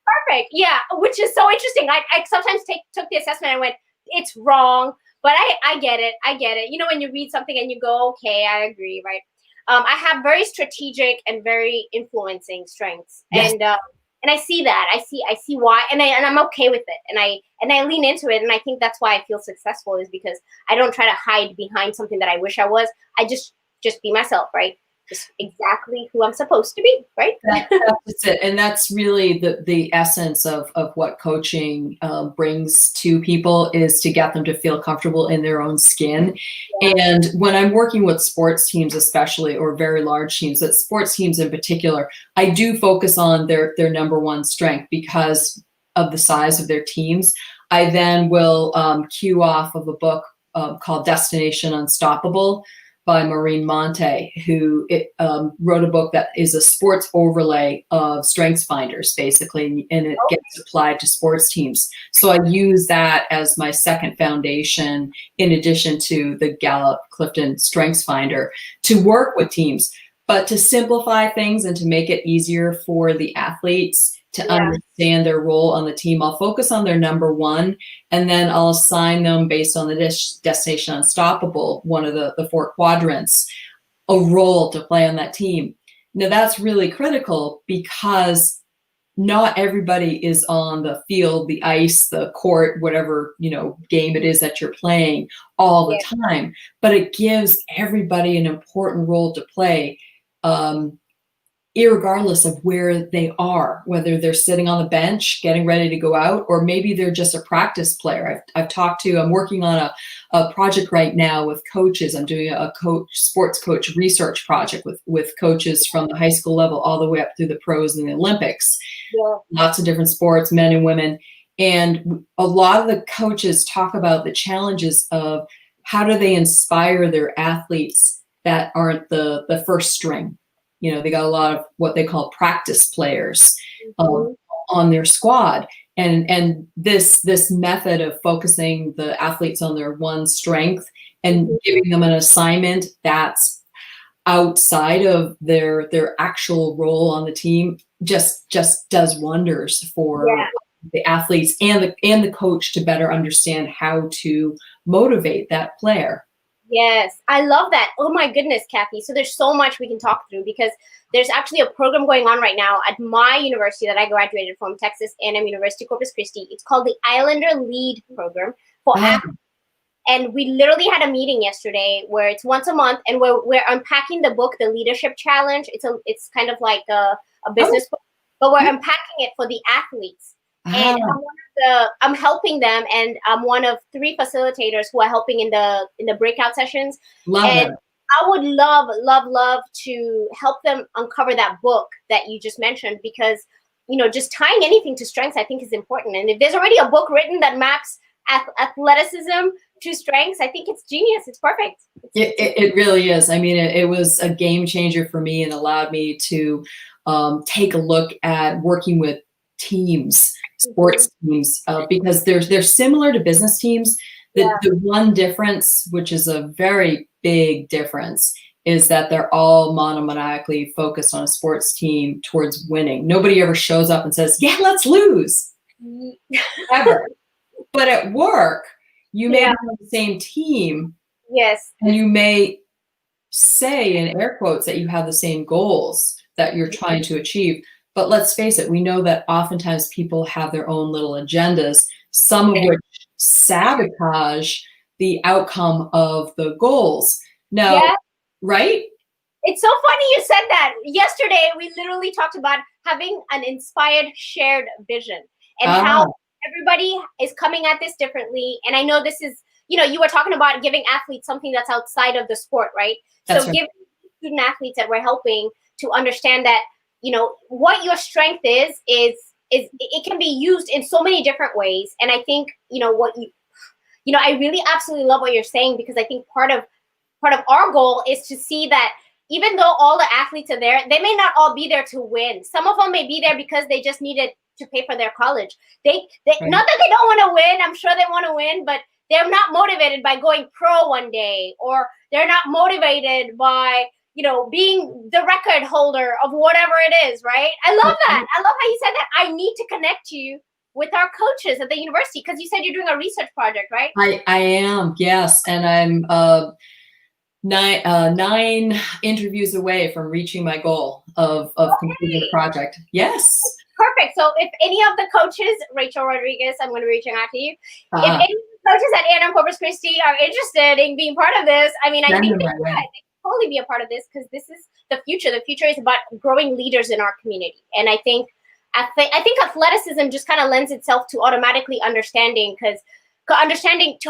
Perfect. Yeah, which is so interesting. I sometimes took the assessment and went, it's wrong, but I get it. I get it. You know, when you read something and you go, okay, I agree, right? I have very strategic and very influencing strengths, Yes. and I see that. I see why, and I'm okay with it, and I lean into it, and I think that's why I feel successful, is because I don't try to hide behind something that I wish I was. I just be myself, right? Just exactly who I'm supposed to be, right? That's it. And that's really the essence of what coaching brings to people, is to get them to feel comfortable in their own skin. Yeah. And when I'm working with sports teams, especially, or very large teams, but sports teams in particular, I do focus on their number one strength because of the size of their teams. I then will cue off of a book called Destination Unstoppable by Maureen Monte, who wrote a book that is a sports overlay of Strengths Finders, basically, and it gets applied to sports teams. So I use that as my second foundation, in addition to the Gallup Clifton Strengths Finder, to work with teams, but to simplify things and to make it easier for the athletes to understand their role on the team. I'll focus on their number one, and then I'll assign them, based on the Destination Unstoppable, one of the 4 quadrants, a role to play on that team. Now that's really critical, because not everybody is on the field, the ice, the court, whatever, game it is that you're playing all the time, but it gives everybody an important role to play. Irregardless of where they are, whether they're sitting on the bench getting ready to go out, or maybe they're just a practice player. I'm working on a project right now with coaches. I'm doing a sports coach research project with coaches from the high school level all the way up through the pros and the Olympics. Yeah. Lots of different sports, men and women. And a lot of the coaches talk about the challenges of how do they inspire their athletes that aren't the first string. They got a lot of what they call practice players on their squad. And this method of focusing the athletes on their one strength and giving them an assignment that's outside of their actual role on the team just does wonders for the athletes and the coach to better understand how to motivate that player. Yes, I love that. Oh my goodness, Kathy. So there's so much we can talk through, because there's actually a program going on right now at my university that I graduated from, Texas A&M University, Corpus Christi. It's called the Islander Lead Program for athletes. And we literally had a meeting yesterday where it's once a month, and we're unpacking the book, The Leadership Challenge. It's kind of like a business book, but we're unpacking it for the athletes. And I'm helping them, and I'm one of 3 facilitators who are helping in the breakout sessions. And I would love to help them uncover that book that you just mentioned, because just tying anything to strengths, I think, is important. And if there's already a book written that maps athleticism to strengths, I think it's genius. It's perfect. It really is. I mean, it was a game changer for me, and allowed me to take a look at working with teams, sports teams, because they're similar to business teams. The one difference, which is a very big difference, is that they're all monomaniacally focused on a sports team towards winning. Nobody ever shows up and says, "Yeah, let's lose," ever. But at work, you may have the same team. Yes. And you may say, in air quotes, that you have the same goals that you're trying to achieve. But let's face it, we know that oftentimes people have their own little agendas, some of which sabotage the outcome of the goals. Now, right? It's so funny you said that. Yesterday, we literally talked about having an inspired shared vision, and how everybody is coming at this differently. And I know this is, you were talking about giving athletes something that's outside of the sport, right? That's right. Giving student athletes that we're helping to understand that, what your strength is it can be used in so many different ways. And I think, I really absolutely love what you're saying, because I think part of our goal is to see that even though all the athletes are there, they may not all be there to win. Some of them may be there because they just needed to pay for their college. Not that they don't want to win. I'm sure they want to win, but they're not motivated by going pro one day, or they're not motivated by, being the record holder of whatever it is, right? I love that. I love how you said that. I need to connect you with our coaches at the university, because you said you're doing a research project, right? I am, yes. And I'm 9 interviews away from reaching my goal of completing the project. Yes. Perfect. So if any of the coaches, Rachel Rodriguez, I'm going to be reaching out to you. If any of the coaches at A&M Corpus Christi are interested in being part of this, I mean, I think they can totally be a part of this, because this is the future. The future is about growing leaders in our community. And I think athleticism just kind of lends itself to automatically understanding to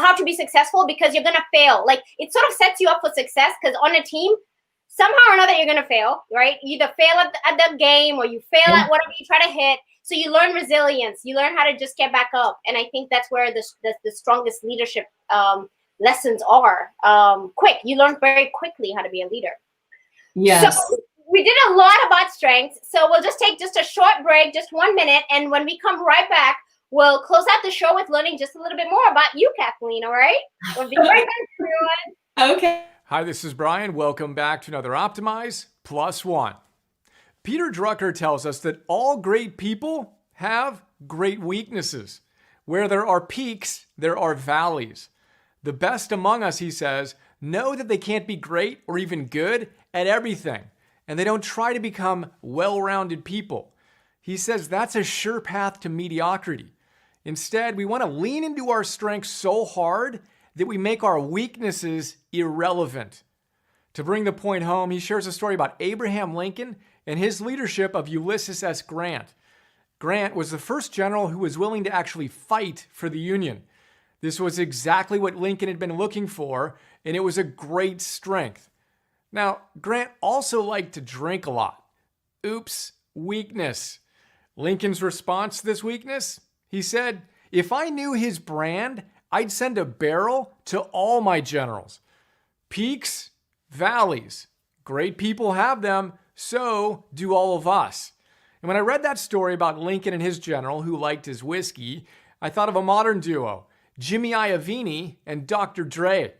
how to be successful, because you're going to fail. Like, it sort of sets you up for success, because on a team, somehow or another, you're going to fail, right? You either fail at the game, or you fail at whatever you try to hit. So you learn resilience. You learn how to just get back up. And I think that's where the strongest leadership lessons are. Quick. You learn very quickly how to be a leader. Yes. So we did a lot about strengths. So we'll just take just a short break, just 1 minute. And when we come right back, we'll close out the show with learning just a little bit more about you, Kathleen, all right? We'll be right back, everyone. Okay. Hi, this is Brian. Welcome back to another Optimize Plus One. Peter Drucker tells us that all great people have great weaknesses. Where there are peaks, there are valleys. The best among us, he says, know that they can't be great or even good at everything, and they don't try to become well-rounded people. He says that's a sure path to mediocrity. Instead, we want to lean into our strengths so hard that we make our weaknesses irrelevant. To bring the point home, he shares a story about Abraham Lincoln and his leadership of Ulysses S. Grant. Grant was the first general who was willing to actually fight for the Union. This was exactly what Lincoln had been looking for, and it was a great strength. Now, Grant also liked to drink a lot. Oops, weakness. Lincoln's response to this weakness? He said, if I knew his brand, I'd send a barrel to all my generals. Peaks, valleys. Great people have them, so do all of us. And when I read that story about Lincoln and his general who liked his whiskey, I thought of a modern duo, Jimmy Iovine and Dr. Dre.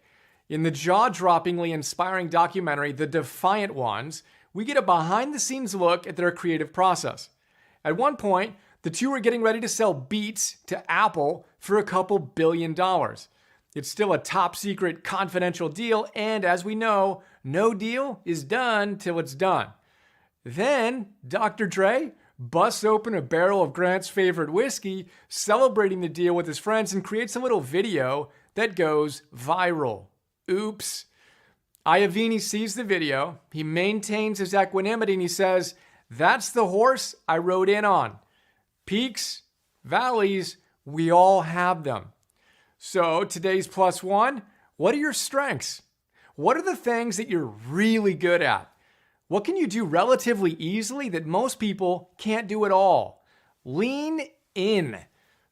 In the jaw-droppingly inspiring documentary, The Defiant Ones, we get a behind-the-scenes look at their creative process. At one point, the two were getting ready to sell Beats to Apple for a couple $2 billion. It's still a top-secret confidential deal, and as we know, no deal is done till it's done. Then, Dr. Dre busts open a barrel of Grant's favorite whiskey, celebrating the deal with his friends, and creates a little video that goes viral. Oops. Iovine sees the video, he maintains his equanimity, and he says, that's the horse I rode in on. Peaks, valleys, we all have them. So today's plus one, what are your strengths? What are the things that you're really good at? What can you do relatively easily that most people can't do at all? Lean in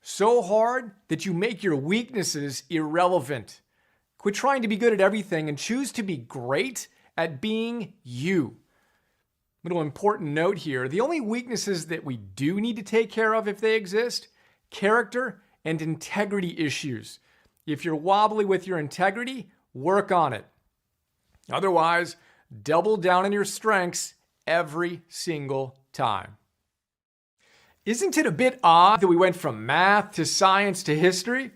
so hard that you make your weaknesses irrelevant. Quit trying to be good at everything and choose to be great at being you. Little important note here, the only weaknesses that we do need to take care of if they exist, character and integrity issues. If you're wobbly with your integrity, work on it. Otherwise, double down on your strengths every single time. Isn't it a bit odd that we went from math to science to history?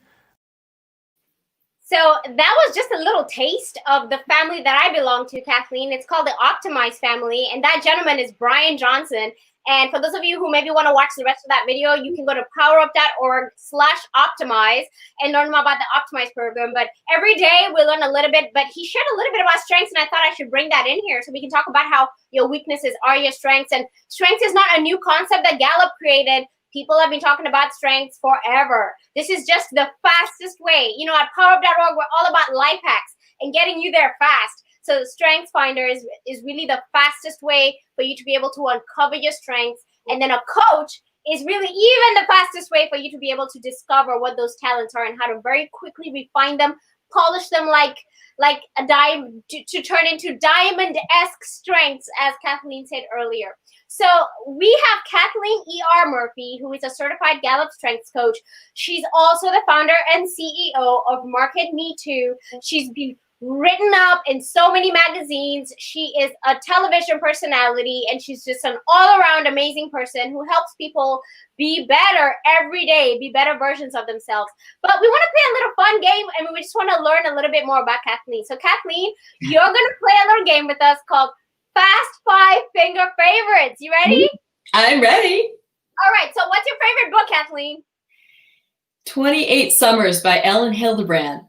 So that was just a little taste of the family that I belong to, Kathleen. It's called the Optimize family, and that gentleman is Brian Johnson. And for those of you who maybe want to watch the rest of that video, you can go to powerup.org/optimize and learn more about the Optimize program. But every day we learn a little bit, but he shared a little bit about strengths, and I thought I should bring that in here so we can talk about how your weaknesses are your strengths. And strengths is not a new concept that Gallup created. People have been talking about strengths forever. This is just the fastest way. You know, at PowerUp.org, we're all about life hacks and getting you there fast. So Strengths Finder is really the fastest way for you to be able to uncover your strengths. And then a coach is really even the fastest way for you to be able to discover what those talents are and how to very quickly refine them, polish them like a diamond to turn into diamond-esque strengths, as Kathleen said earlier. So we have Kathleen E.R. Murphy, who is a certified Gallup Strengths Coach. She's also the founder and CEO of Market Me Too. She's been written up in so many magazines. She is a television personality, and she's just an all-around amazing person who helps people be better every day, be better versions of themselves. But we want to play a little fun game, and we just want to learn a little bit more about Kathleen. So Kathleen, you're going to play a little game with us called Fast 5 Finger Favorites. You ready? I'm ready. All right. So what's your favorite book, Kathleen? 28 Summers by Ellen Hildebrand.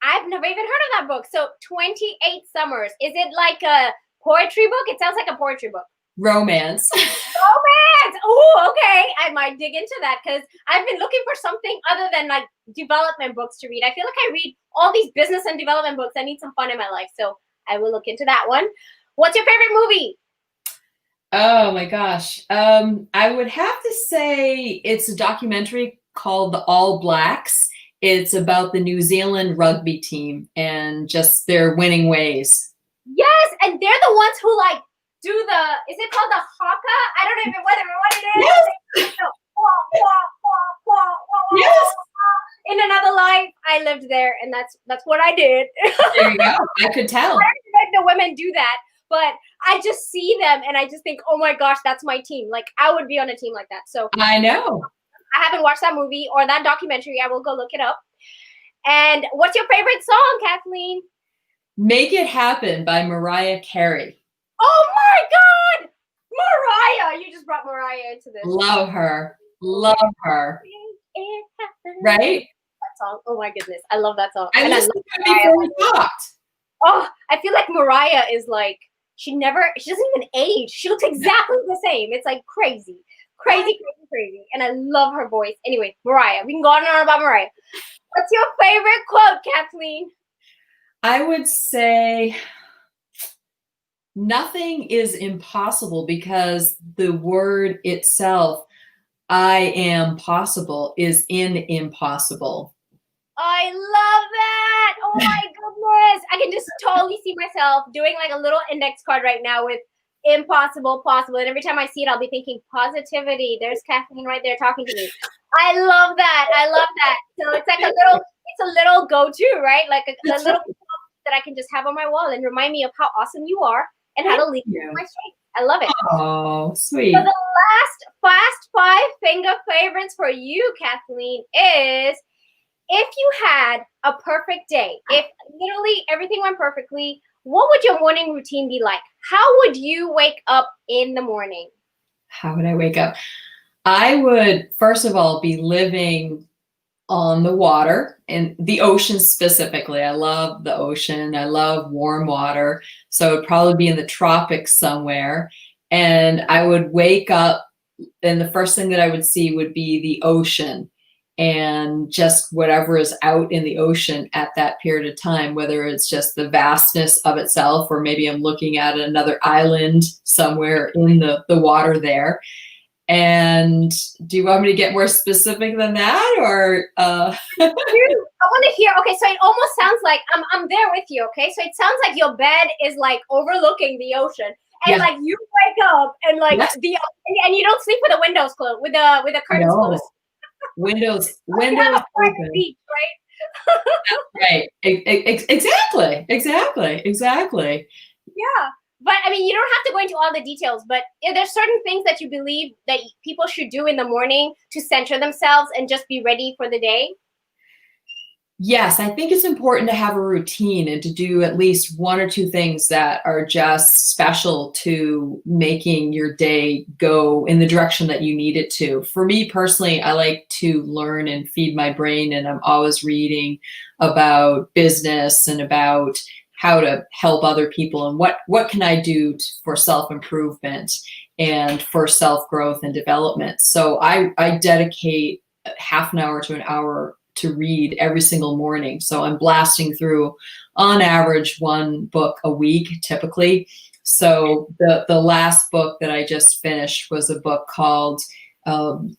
I've never even heard of that book. So 28 Summers. Is it like a poetry book? It sounds like a poetry book. Romance. Romance. Oh, okay. I might dig into that because I've been looking for something other than like development books to read. I feel like I read all these business and development books. I need some fun in my life. So I will look into that one. What's your favorite movie? Oh my gosh. I would have to say it's a documentary called The All Blacks. It's about the New Zealand rugby team and just their winning ways. Yes, and they're the ones who like do the, is it called the haka? I don't even what it is. Yes. Yes. In another life, I lived there, and that's what I did. There you go. I could tell. I don't make the women do that, but I just see them, and I just think, oh my gosh, that's my team. Like I would be on a team like that. So I know. I haven't watched that movie or that documentary. I will go look it up. And what's your favorite song, Kathleen? Make It Happen by Mariah Carey. Oh my God! Mariah! You just brought Mariah into this. Love her. Love her. It happen. Right? That song. Oh my goodness. I love that song. I listened to it before we talked. Oh, I feel like Mariah is like, she doesn't even age. She looks exactly the same. It's like crazy. Crazy. And I love her voice. Anyway, Mariah. We can go on and on about Mariah. What's your favorite quote, Kathleen? I would say nothing is impossible because the word itself, I am possible, is in impossible. I love that. Oh my goodness. I can just totally see myself doing like a little index card right now with impossible, possible. And every time I see it, I'll be thinking positivity. There's Kathleen right there talking to me. I love that. So it's like a little go-to, right? Like a little that I can just have on my wall and remind me of how awesome you are and how to lead my strength. I love it. Oh, sweet. So the last Fast 5 Finger Favorites for you, Kathleen, is if you had a perfect day, if literally everything went perfectly, what would your morning routine be like? How would you wake up in the morning? How would I wake up? I would, first of all, be living on the water and the ocean specifically. I love the ocean. I love warm water. So it'd probably be in the tropics somewhere. And I would wake up and the first thing that I would see would be the ocean and just whatever is out in the ocean at that period of time, whether it's just the vastness of itself, or maybe I'm looking at another island somewhere in the water there. And do you want me to get more specific than that, or? I want to hear. Okay, so it almost sounds like I'm there with you. Okay, so it sounds like your bed is like overlooking the ocean, and like you wake up and like and you don't sleep with the windows closed, with the curtains closed. Windows open. Beach, right? Right. Exactly. Yeah. But I mean, you don't have to go into all the details, but there's certain things that you believe that people should do in the morning to center themselves and just be ready for the day. Yes, I think it's important to have a routine and to do at least one or two things that are just special to making your day go in the direction that you need it to. For me personally, I like to learn and feed my brain, and I'm always reading about business and about how to help other people and what can I do for self-improvement and for self-growth and development. So I dedicate half an hour to an hour to read every single morning. So I'm blasting through on average one book a week typically. So the last book that I just finished was a book called the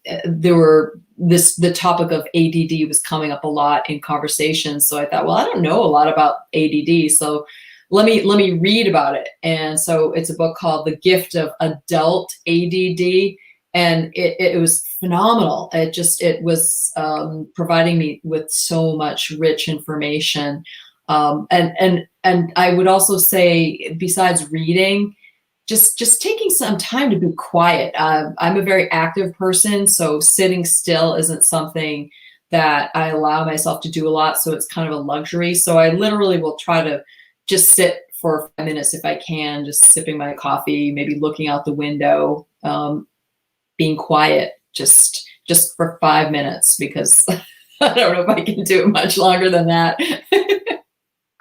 topic of ADD was coming up a lot in conversations. So I thought, well, I don't know a lot about ADD, so let me read about it. And so it's a book called The Gift of Adult ADD, and it was phenomenal. It was providing me with so much rich information And I would also say, besides reading, just taking some time to be quiet. I'm a very active person, so sitting still isn't something that I allow myself to do a lot. So it's kind of a luxury. So I literally will try to just sit for 5 minutes if I can, just sipping my coffee, maybe looking out the window, being quiet, just for 5 minutes, because I don't know if I can do it much longer than that.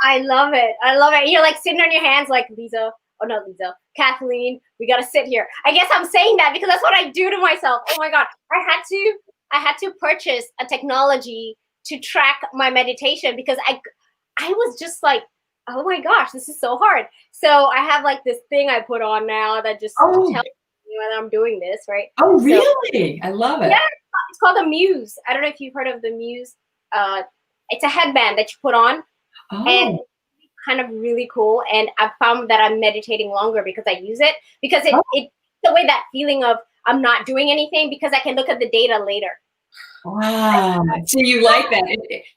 I love it. I love it. You're like sitting on your hands like, Lisa, oh not Lisa, Kathleen, we got to sit here. I guess I'm saying that because that's what I do to myself. Oh my God. I had to purchase a technology to track my meditation because I was just like, oh my gosh, this is so hard. So I have like this thing I put on now that just tells me when I'm doing this, right? Oh, really? I love it. Yeah, it's called a Muse. I don't know if you've heard of the Muse. It's a headband that you put on. And it's kind of really cool. And I've found that I'm meditating longer because I use it, because it the way that feeling of I'm not doing anything, because I can look at the data later. Wow. So you like that.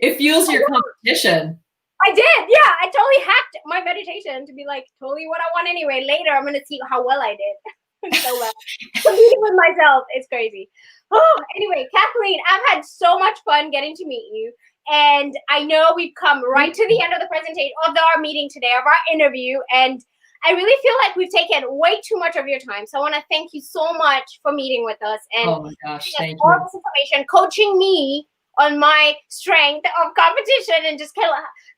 It fuels your competition. I did. Yeah. I totally hacked my meditation to be like totally what I want anyway. Later, I'm going to see how well I did. So well. Competing with myself. It's crazy. Oh, anyway, Kathleen, I've had so much fun getting to meet you. And I know we've come right to the end of the presentation of our meeting today, of our interview. And I really feel like we've taken way too much of your time. So I want to thank you so much for meeting with us and oh my gosh, thank all you. this information, coaching me on my strength of competition and just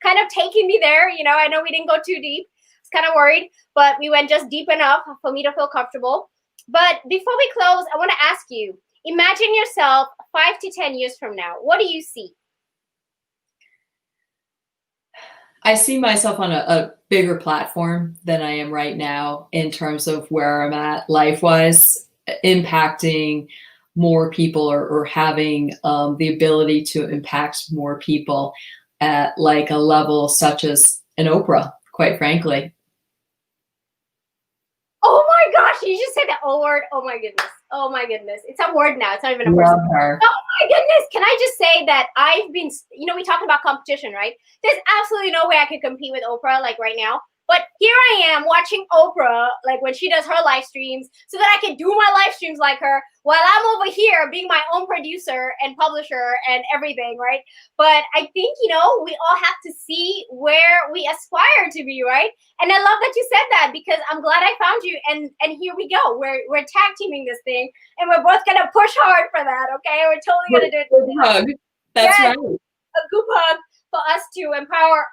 kind of taking me there. You know, I know we didn't go too deep. I was kind of worried, but we went just deep enough for me to feel comfortable. But before we close, I want to ask you, imagine yourself 5 to 10 years from now. What do you see? I see myself on a bigger platform than I am right now in terms of where I'm at life-wise, impacting more people or having the ability to impact more people at like a level such as an Oprah, quite frankly. Oh my gosh, you just said that O word. Oh my goodness. Oh my goodness. It's a word now. It's not even a person. Love her. Oh my goodness. Can I just say that I've been, you know, we talk about competition, right? There's absolutely no way I could compete with Oprah like right now. But here I am watching Oprah, like when she does her live streams, so that I can do my live streams like her while I'm over here being my own producer and publisher and everything, right? But I think, you know, we all have to see where we aspire to be, right? And I love that you said that, because I'm glad I found you. And here we go. We're tag teaming this thing, and we're both gonna push hard for that, okay? We're totally gonna do it. Good hug. That's right. A group hug for us to empower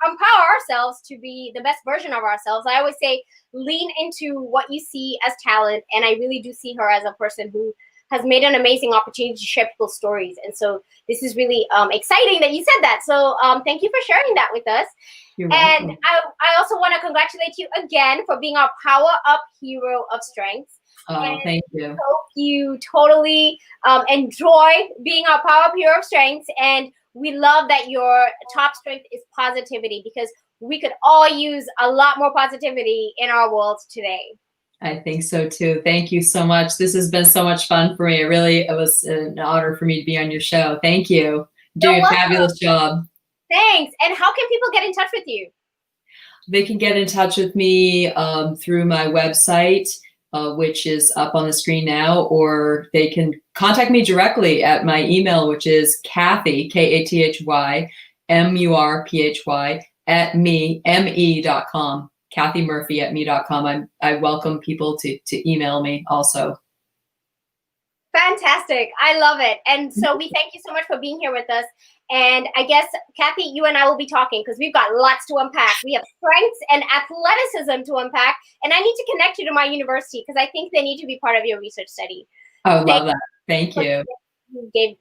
ourselves to be the best version of ourselves. I always say, lean into what you see as talent. And I really do see her as a person who has made an amazing opportunity to share people's stories. And so this is really exciting that you said that. So thank you for sharing that with us. You're and welcome. I also want to congratulate you again for being our Power Up Hero of Strengths. Oh, thank you. I hope you totally enjoy being our Power Up Hero of Strengths. And we love that your top strength is positivity, because we could all use a lot more positivity in our world today. I think so too. Thank you so much. This has been so much fun for me. It was an honor for me to be on your show. Thank you. Doing a fabulous job. Thanks. And how can people get in touch with you? They can get in touch with me through my website, which is up on the screen now, or they can contact me directly at my email, which is Kathy, KATHY, MURPHY at me.com. Kathy Murphy at me.com. I welcome people to email me also. Fantastic. I love it. And so we thank you so much for being here with us. And I guess, Kathy, you and I will be talking because we've got lots to unpack. We have strengths and athleticism to unpack. And I need to connect you to my university because I think they need to be part of your research study. I love that. Thank you.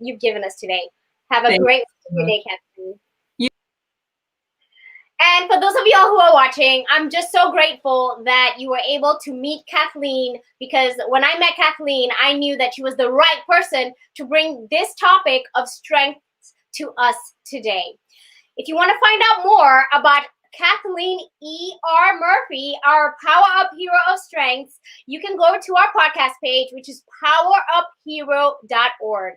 You've given us today. Have a great rest of your day, Kathleen. And for those of y'all who are watching, I'm just so grateful that you were able to meet Kathleen, because when I met Kathleen, I knew that she was the right person to bring this topic of strengths to us today. If you want to find out more about Kathleen E.R. Murphy, our Power Up Hero of Strengths, you can go to our podcast page, which is poweruphero.org.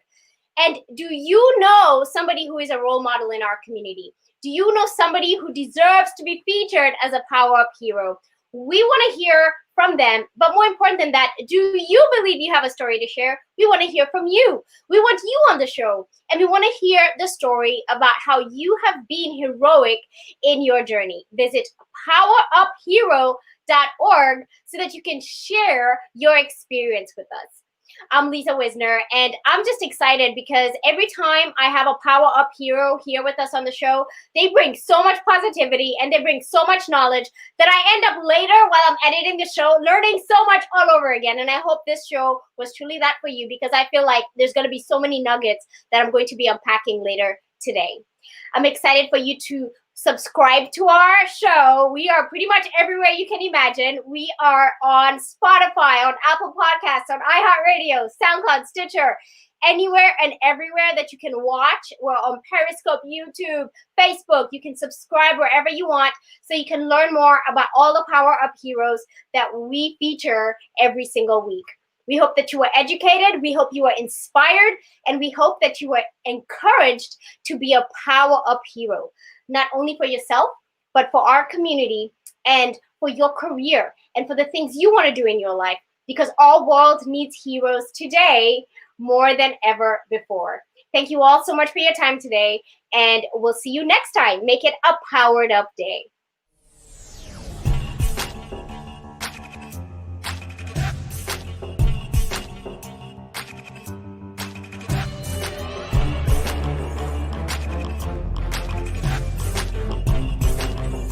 And do you know somebody who is a role model in our community? Do you know somebody who deserves to be featured as a Power Up hero? We want to hear from them, but more important than that, do you believe you have a story to share? We want to hear from you. We want you on the show, and we want to hear the story about how you have been heroic in your journey. Visit poweruphero.org so that you can share your experience with us. I'm Lisa Wisner, and I'm just excited because every time I have a Power Up hero here with us on the show, they bring so much positivity and they bring so much knowledge that I end up later while I'm editing the show learning so much all over again. And I hope this show was truly that for you, because I feel like there's going to be so many nuggets that I'm going to be unpacking later today. I'm excited for you to subscribe to our show. We are pretty much everywhere you can imagine. We are on Spotify, on Apple Podcasts, on iHeartRadio, SoundCloud, Stitcher, anywhere and everywhere that you can watch. We're on Periscope, YouTube, Facebook. You can subscribe wherever you want so you can learn more about all the Power Up heroes that we feature every single week. We hope that you are educated, we hope you are inspired, and we hope that you are encouraged to be a Power Up hero, not only for yourself, but for our community and for your career and for the things you want to do in your life, because our world needs heroes today more than ever before. Thank you all so much for your time today, and we'll see you next time. Make it a powered up day.